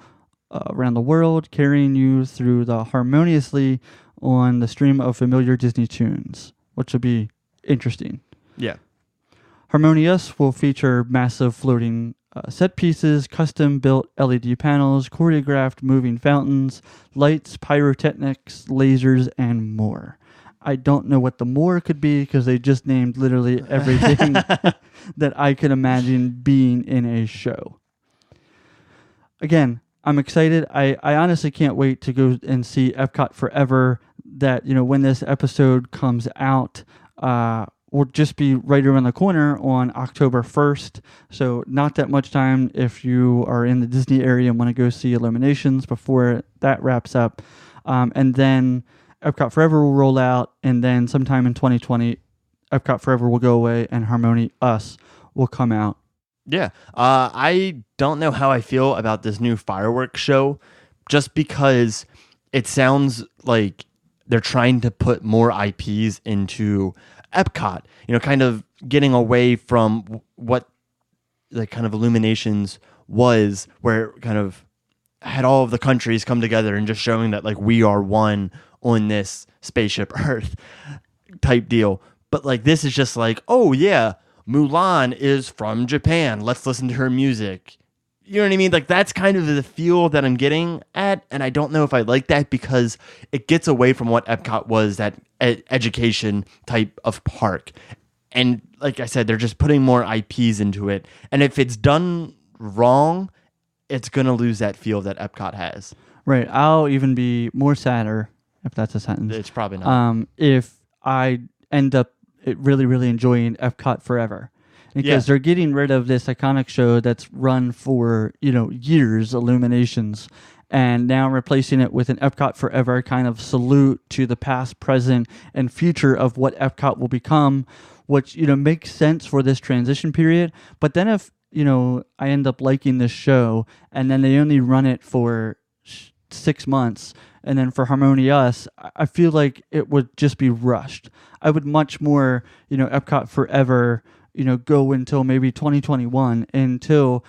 around the world, carrying you through the harmoniously on the stream of familiar Disney tunes, which will be interesting. Yeah. Harmony Us will feature massive floating set pieces, custom-built LED panels, choreographed moving fountains, lights, pyrotechnics, lasers, and more. I don't know what the more could be because they just named literally everything that I could imagine being in a show. Again, I'm excited. I honestly can't wait to go and see Epcot Forever. That, when this episode comes out, will just be right around the corner on October 1st. So not that much time if you are in the Disney area and want to go see Illuminations before that wraps up. And then Epcot Forever will roll out, and then sometime in 2020, Epcot Forever will go away and Harmony Us will come out. Yeah. I don't know how I feel about this new fireworks show, just because it sounds like they're trying to put more IPs into Epcot, kind of getting away from what the kind of Illuminations was, where it kind of had all of the countries come together and just showing that we are one on this spaceship Earth type deal. But this is just oh yeah, Mulan is from Japan. Let's listen to her music. You know what I mean? Like, that's kind of the feel that I'm getting at, and I don't know if I like that because it gets away from what Epcot was, that education type of park. And like I said, they're just putting more IPs into it. And if it's done wrong, it's going to lose that feel that Epcot has. Right. I'll even be more sadder, if that's a sentence. It's probably not. If I end up really, really enjoying Epcot forever. Because they're getting rid of this iconic show that's run for, years, Illuminations, and now replacing it with an Epcot Forever kind of salute to the past, present, and future of what Epcot will become, which, makes sense for this transition period. But then if, I end up liking this show and then they only run it for 6 months, and then for Harmonious, I feel like it would just be rushed. I would much more, Epcot Forever, go until maybe 2021 until,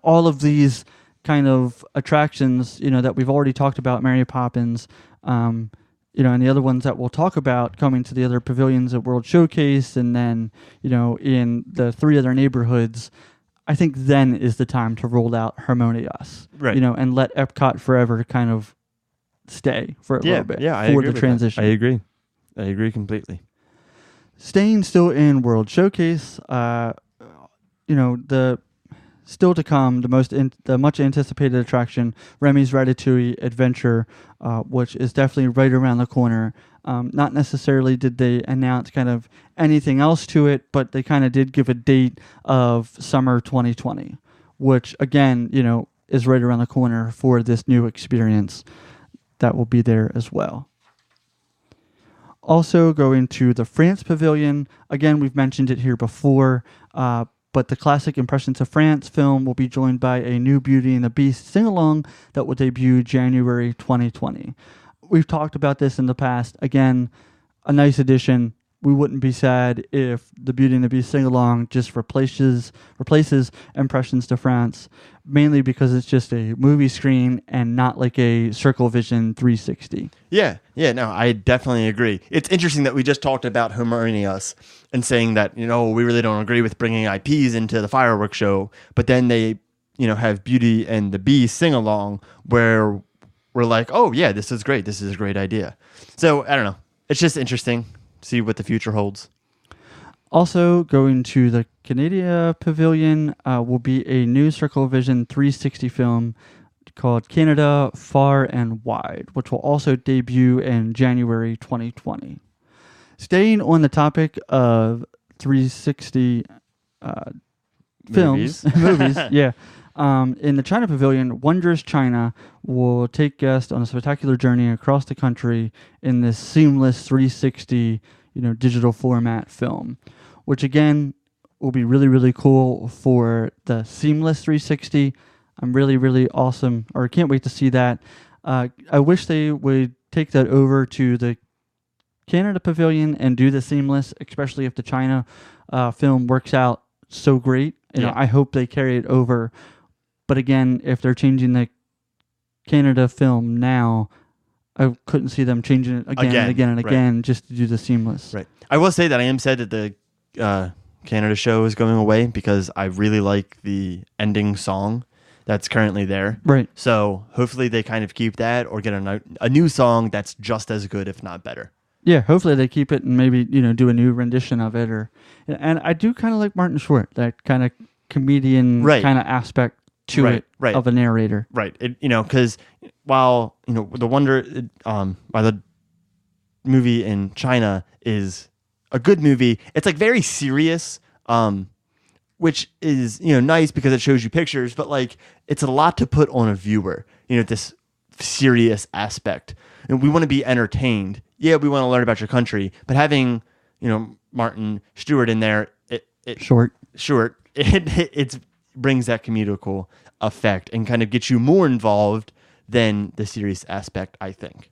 all of these kind of attractions, that we've already talked about, Mary Poppins, and the other ones that we'll talk about coming to the other pavilions at World Showcase, and then, in the 3 other neighborhoods, I think then is the time to roll out Harmonious, right? And let Epcot Forever kind of stay for a little bit for the transition. I agree completely. Staying still in World Showcase, the still to come, the much anticipated attraction, Remy's Ratatouille Adventure, which is definitely right around the corner. Not necessarily did they announce kind of anything else to it, but they kind of did give a date of summer 2020, which again, is right around the corner for this new experience that will be there as well. Also going to the France Pavilion. Again, we've mentioned it here before, but the classic Impressions of France film will be joined by a new Beauty and the Beast sing-along that will debut January 2020. We've talked about this in the past. Again, a nice addition. We wouldn't be sad if the Beauty and the Beast sing-along just replaces Impressions to France, mainly because it's just a movie screen and not like a Circle Vision 360. Yeah, no, I definitely agree. It's interesting that we just talked about Harmonious and saying that, we really don't agree with bringing IPs into the fireworks show, but then they, have Beauty and the Beast sing-along where we're like, oh yeah, this is great. This is a great idea. So, I don't know. It's just interesting. See what the future holds. Also, going to the Canada Pavilion will be a new Circle Vision 360 film called Canada Far and Wide, which will also debut in January 2020. Staying on the topic of 360 films, movies, yeah. In the China Pavilion, Wondrous China will take guests on a spectacular journey across the country in this seamless 360, digital format film, which again will be really, really cool for the seamless 360. I'm really, really awesome, or can't wait to see that. I wish they would take that over to the Canada Pavilion and do the seamless, especially if the China film works out so great. I hope they carry it over. But again, if they're changing the Canada film now, I couldn't see them changing it again just to do the seamless. Right. I will say that I am sad that the Canada show is going away because I really like the ending song that's currently there. Right. So hopefully they kind of keep that or get a new song that's just as good, if not better. Yeah, hopefully they keep it and maybe, do a new rendition of it. And I do kind of like Martin Short, that kind of comedian kind of aspect to it of a narrator. Right. Because while, the the movie in China is a good movie, it's like very serious, which is, nice because it shows you pictures, but like it's a lot to put on a viewer, this serious aspect. And we want to be entertained. Yeah, we want to learn about your country, but having, Martin Stewart in there, Short, it brings that comedical effect and kind of gets you more involved than the serious aspect, I think.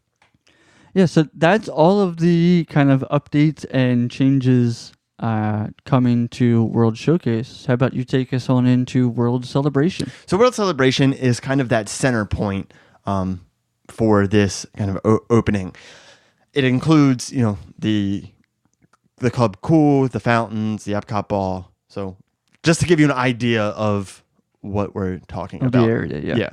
Yeah, so that's all of the kind of updates and changes coming to World Showcase. How about you take us on into World Celebration? So World Celebration is kind of that center point for this kind of opening. It includes, the Club Cool, the fountains, the Epcot Ball. So just to give you an idea of what we're talking It'll about. be area, yeah.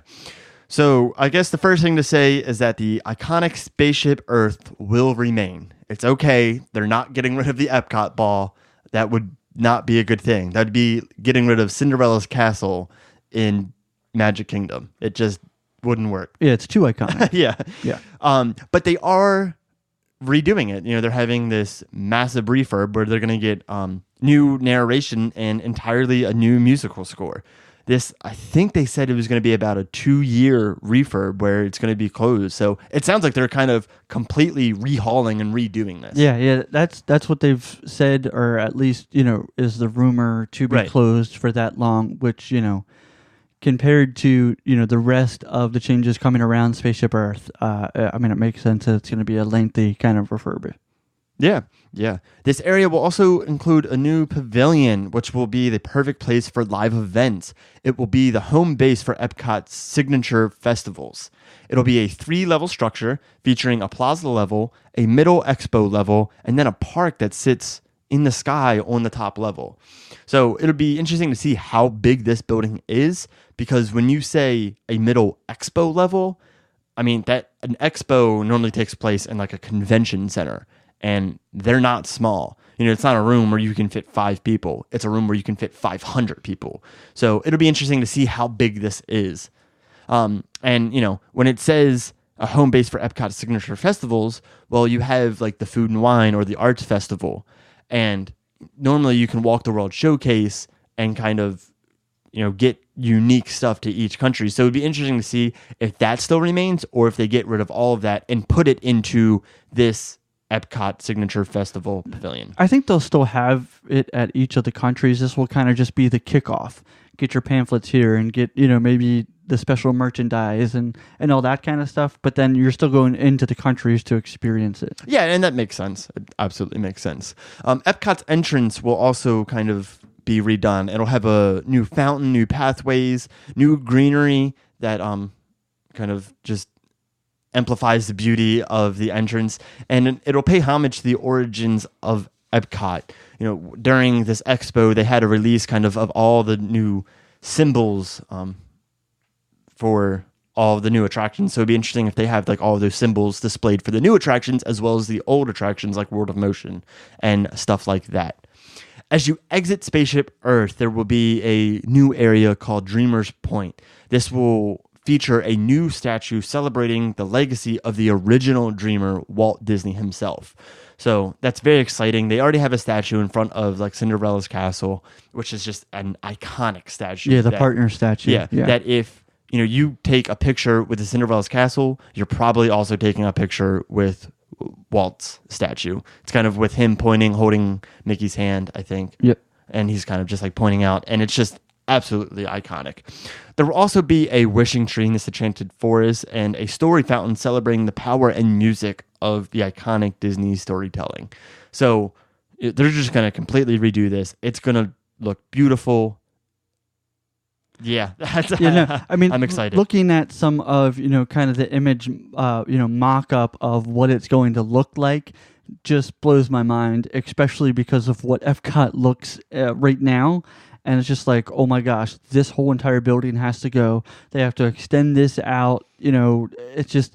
So I guess the first thing to say is that the iconic spaceship Earth will remain. It's okay. They're not getting rid of the Epcot ball. That would not be a good thing. That'd be getting rid of Cinderella's castle in Magic Kingdom. It just wouldn't work. Yeah, it's too iconic. Yeah. But they are redoing it. They're having this massive refurb where they're going to get new narration and entirely a new musical score. This, I think they said it was going to be about a 2-year refurb where it's going to be closed. So it sounds like they're kind of completely rehauling and redoing this. Yeah, that's what they've said, or at least, is the rumor to be closed for that long, which, compared to, the rest of the changes coming around Spaceship Earth, it makes sense that it's going to be a lengthy kind of refurb. Yeah. This area will also include a new pavilion, which will be the perfect place for live events. It will be the home base for Epcot's signature festivals. It'll be a 3-level structure featuring a plaza level, a middle expo level, and then a park that sits in the sky on the top level. So it'll be interesting to see how big this building is, because when you say a middle expo level, that an expo normally takes place in like a convention center. And they're not small. It's not a room where you can fit 5 people. It's a room where you can fit 500 people. So it'll be interesting to see how big this is. And, when it says a home base for Epcot's signature festivals, well, you have like the Food and Wine or the Arts Festival. And normally you can walk the World Showcase and kind of, get unique stuff to each country. So it'd be interesting to see if that still remains or if they get rid of all of that and put it into this Epcot Signature Festival Pavilion. I think they'll still have it at each of the countries. This will kind of just be the kickoff. Get your pamphlets here and get, maybe the special merchandise and all that kind of stuff. But then you're still going into the countries to experience it. Yeah, and that makes sense. It absolutely makes sense. Epcot's entrance will also kind of be redone. It'll have a new fountain, new pathways, new greenery that kind of just amplifies the beauty of the entrance, and it'll pay homage to the origins of Epcot. During this expo, they had a release kind of all the new symbols for all of the new attractions. So it'd be interesting if they have like all of those symbols displayed for the new attractions as well as the old attractions like World of Motion and stuff like that. As you exit Spaceship Earth, there will be a new area called Dreamer's Point. This will feature a new statue celebrating the legacy of the original dreamer, Walt Disney himself. So that's very exciting. They already have a statue in front of like Cinderella's castle, which is just an iconic statue. Yeah, the partner statue. Yeah, that if you take a picture with the Cinderella's castle, you're probably also taking a picture with Walt's statue. It's kind of with him pointing, holding Mickey's hand, I think. Yep. And he's kind of just like pointing out, and it's just absolutely iconic. There will also be a wishing tree in this enchanted forest and a story fountain celebrating the power and music of the iconic Disney storytelling. So they're just going to completely redo this. It's going to look beautiful. Yeah, I'm excited. Looking at some of, kind of the image, mock-up of what it's going to look like just blows my mind, especially because of what Epcot looks right now. And it's just like, oh my gosh, this whole entire building has to go. They have to extend this out. It's just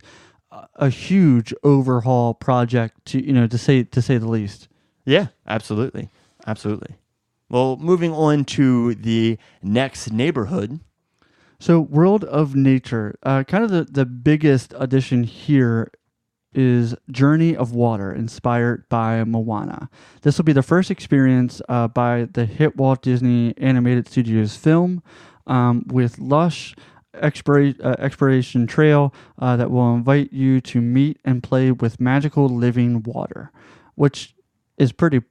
a huge overhaul project to say the least. Yeah, absolutely. Well, moving on to the next neighborhood. So World of Nature, kind of the biggest addition here is Journey of Water, inspired by Moana. This will be the first experience by the hit Walt Disney Animated Studios film with lush exploration trail that will invite you to meet and play with magical living water, which is pretty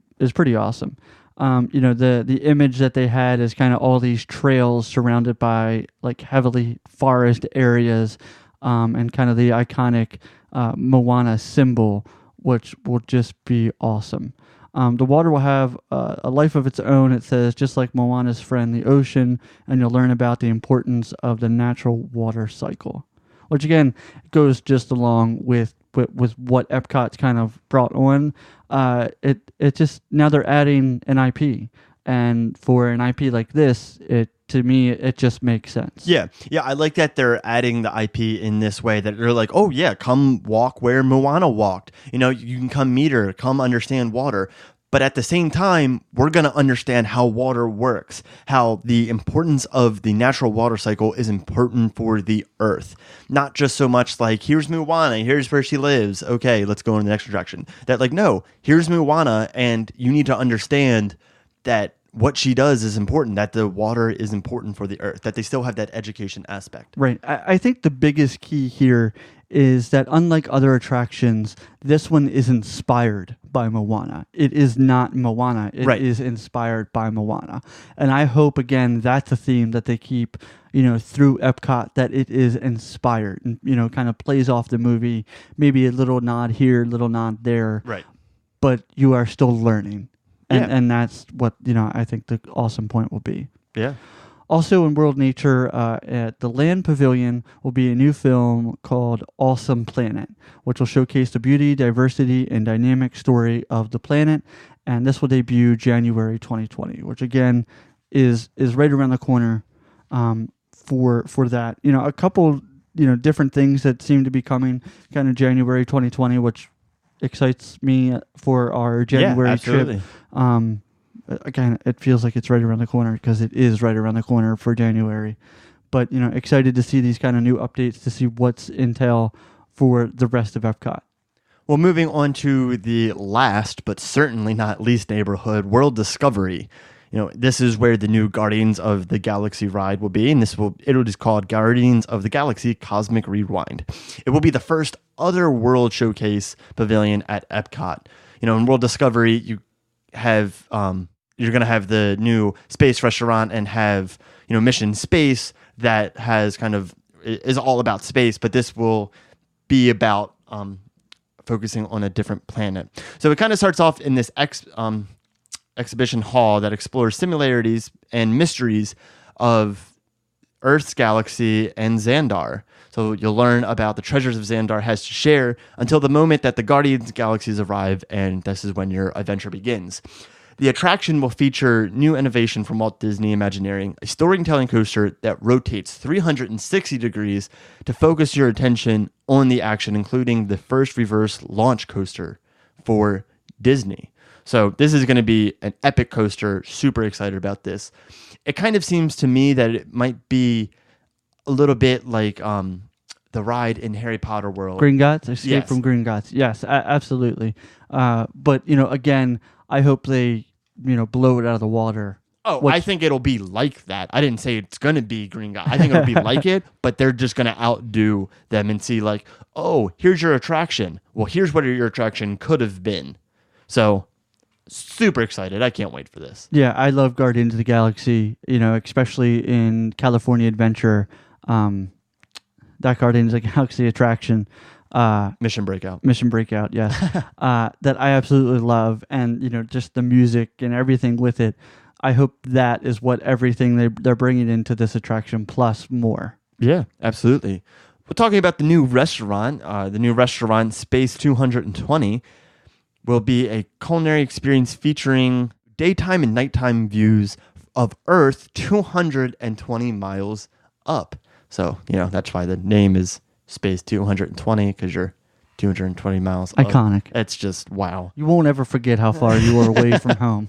awesome. The image that they had is kind of all these trails surrounded by like heavily forest areas and kind of the iconic Moana symbol, which will just be awesome. The water will have a life of its own, it says, just like Moana's friend, the ocean, and you'll learn about the importance of the natural water cycle, which again goes just along with what Epcot's kind of brought on. It just, now they're adding an IP, and for an IP like this, it to me, it just makes sense. Yeah. I like that they're adding the IP in this way, that they're like, oh yeah, come walk where Moana walked. You can come meet her, come understand water. But at the same time, we're going to understand how water works, how the importance of the natural water cycle is important for the earth. Not just so much like, here's Moana, here's where she lives. Okay, let's go in the next attraction. That like, no, here's Moana, and you need to understand that what she does is important, that the water is important for the earth, that they still have that education aspect. Right. I think the biggest key here is that unlike other attractions, this one is inspired by Moana. It is not Moana. It is inspired by Moana. And I hope, again, that's a theme that they keep, through Epcot, that it is inspired and, kind of plays off the movie, maybe a little nod here, a little nod there. Right. But you are still learning. And that's what, I think the awesome point will be. Yeah. Also in World Nature, at the Land Pavilion, will be a new film called Awesome Planet, which will showcase the beauty, diversity, and dynamic story of the planet. And this will debut January 2020, which again is right around the corner for that. A couple different things that seem to be coming kind of January 2020, which excites me for our January trip. Again, it feels like it's right around the corner because it is right around the corner for January. But, excited to see these kind of new updates, to see what's intel for the rest of Epcot. Well, moving on to the last, but certainly not least neighborhood, World Discovery. This is where the new Guardians of the Galaxy ride will be, and it'll be called Guardians of the Galaxy Cosmic Rewind. It will be the first other World Showcase pavilion at Epcot. In World Discovery, you have you're going to have the new space restaurant and have Mission Space that has is all about space, but this will be about focusing on a different planet. So it kind of starts off in this exhibition hall that explores similarities and mysteries of Earth's galaxy and Xandar. So you'll learn about the treasures of Xandar has to share until the moment that the Guardians galaxies arrive, and this is when your adventure begins. The attraction will feature new innovation from Walt Disney Imagineering, a storytelling coaster that rotates 360 degrees to focus your attention on the action, including the first reverse launch coaster for Disney. So this is going to be an epic coaster. Super excited about this. It kind of seems to me that it might be a little bit like the ride in Harry Potter World. Gringotts? Escape from Gringotts. Yes, absolutely. But, again, I hope they, blow it out of the water. Oh, I think it'll be like that. I didn't say it's going to be Gringotts. I think it'll be like it, but they're just going to outdo them and see like, oh, here's your attraction. Well, here's what your attraction could have been. So super excited. I can't wait for this. Yeah, I love Guardians of the Galaxy, especially in California Adventure. That Guardians of the Galaxy attraction. Mission Breakout, yes. That I absolutely love. And, just the music and everything with it. I hope that is what everything they're bringing into this attraction plus more. Yeah, absolutely. We're talking about the new restaurant. The new restaurant, Space 220, will be a culinary experience featuring daytime and nighttime views of Earth 220 miles up. So, that's why the name is Space 220, because you're 220 miles up. Iconic. It's just, wow. You won't ever forget how far you are away from home.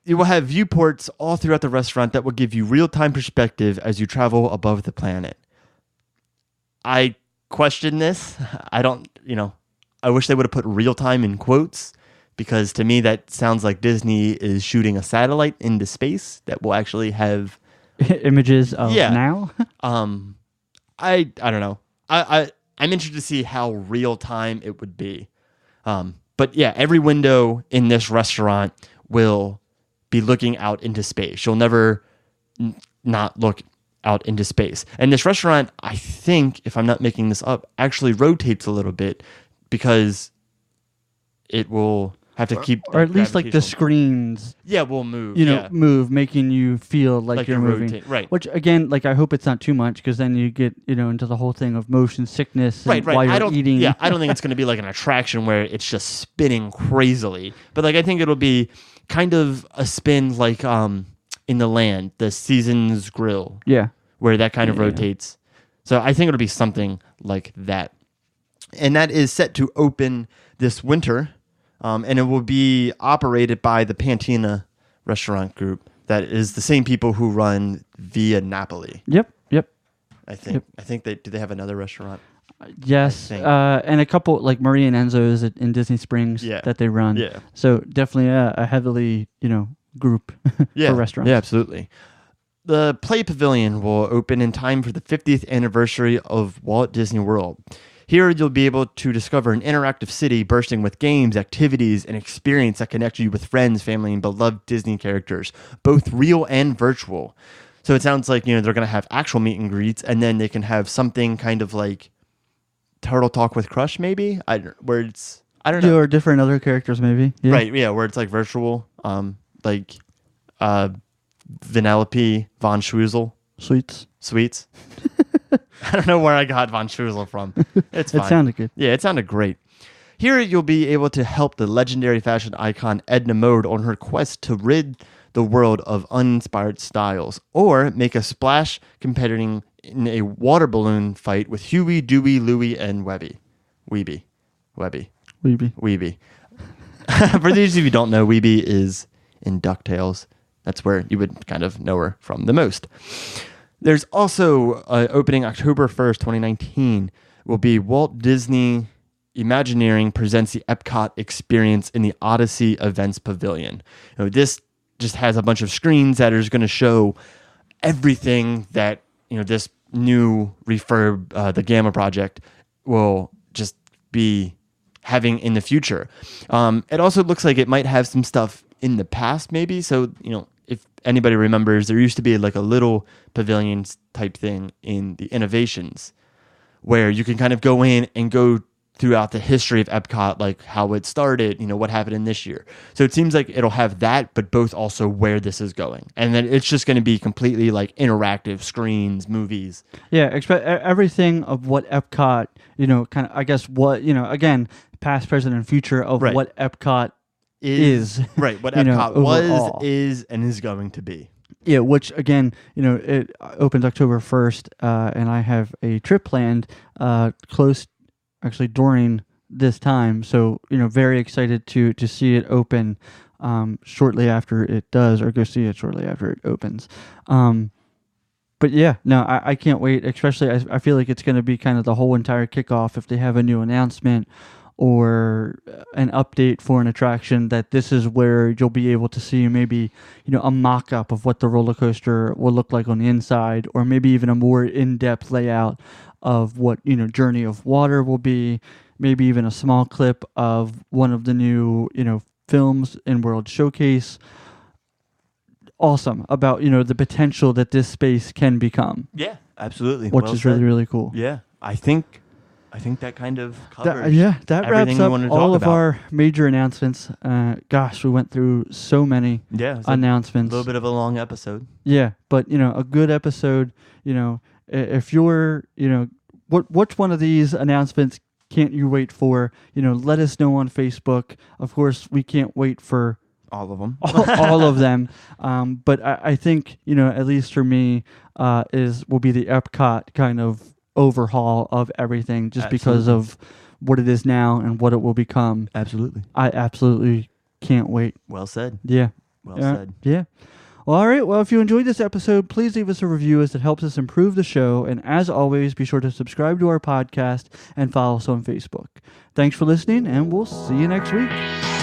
You will have viewports all throughout the restaurant that will give you real-time perspective as you travel above the planet. I question this. I wish they would have put real-time in quotes, because to me that sounds like Disney is shooting a satellite into space that will actually have images of now. I don't know. I'm interested to see how real-time it would be. But yeah, every window in this restaurant will be looking out into space. You'll never not look out into space. And this restaurant, I think, if I'm not making this up, actually rotates a little bit because it will have to keep... Or at least like the screens... Yeah, will move. Move, making you feel like you're moving. Right. Which, again, I hope it's not too much, because then you get, into the whole thing of motion sickness and while you're eating. Yeah, I don't think it's going to be like an attraction where it's just spinning crazily. But I think it'll be kind of a spin like in the land, the Seasons Grill. Yeah. Where that kind of rotates. So I think it'll be something like that. And that is set to open this winter, and it will be operated by the Pantina Restaurant Group. That is the same people who run Via Napoli. Yep. I think. I think do they have another restaurant? Yes, and a couple like Marie and Enzo's in Disney Springs that they run. Yeah. So definitely a heavily, group for restaurants. Yeah, absolutely. The Play Pavilion will open in time for the 50th anniversary of Walt Disney World. Here you'll be able to discover an interactive city bursting with games, activities, and experience that connect you with friends, family, and beloved Disney characters, both real and virtual. So it sounds like, they're going to have actual meet and greets, and then they can have something kind of like Turtle Talk with Crush, maybe? I don't know. Or different other characters, maybe. Yeah. Right, yeah, where it's like virtual, like Vanellope, Von Schwoezel. Sweets. I don't know where I got Von Schwoezel from. It's fine. It sounded good. Yeah, it sounded great. Here you'll be able to help the legendary fashion icon Edna Mode on her quest to rid the world of uninspired styles, or make a splash competing in a water balloon fight with Huey, Dewey, Louie, and Weeby. For these of you who don't know, Weeby is in DuckTales. That's where you would kind of know her from the most. There's also opening October 1st, 2019, will be Walt Disney Imagineering presents the Epcot experience in the Odyssey Events Pavilion. This just has a bunch of screens that is going to show everything that this new refurb, the Gamma project, will just be having in the future. It also looks like it might have some stuff in the past, maybe. So if anybody remembers, there used to be like a little pavilion type thing in the Innovations, where you can kind of go in and go throughout the history of Epcot, like how it started, what happened in this year. So it seems like it'll have that, but both also where this is going. And then it's just going to be completely like interactive screens, movies. Yeah, everything of what Epcot, kind of, I guess what, again, past, present, and future of what Epcot is. Right, what Epcot was, is, and is going to be. Yeah, which again, it opens October 1st, and I have a trip planned actually during this time. So, very excited to see it open shortly after it does, or go see it shortly after it opens. But yeah, no, I can't wait, especially I feel like it's going to be kind of the whole entire kickoff if they have a new announcement or an update for an attraction, that this is where you'll be able to see maybe, a mock-up of what the roller coaster will look like on the inside, or maybe even a more in-depth layout of what, Journey of Water will be, maybe even a small clip of one of the new, films in World Showcase. Awesome about, the potential that this space can become. Yeah, absolutely. Which is really, really cool. Yeah, I think that kind that wraps up all of our major announcements. Gosh, we went through so many announcements. A little bit of a long episode. Yeah, but a good episode. If you're, which one of these announcements can't you wait for? Let us know on Facebook. Of course, we can't wait for all of them. all of them. But I think, at least for me, will be the Epcot kind of overhaul of everything, just because of what it is now and what it will become. Absolutely. I absolutely can't wait. Well said. Yeah. Well said. Yeah. Well, all right. Well, if you enjoyed this episode, please leave us a review, as it helps us improve the show. And as always, be sure to subscribe to our podcast and follow us on Facebook. Thanks for listening, and we'll see you next week.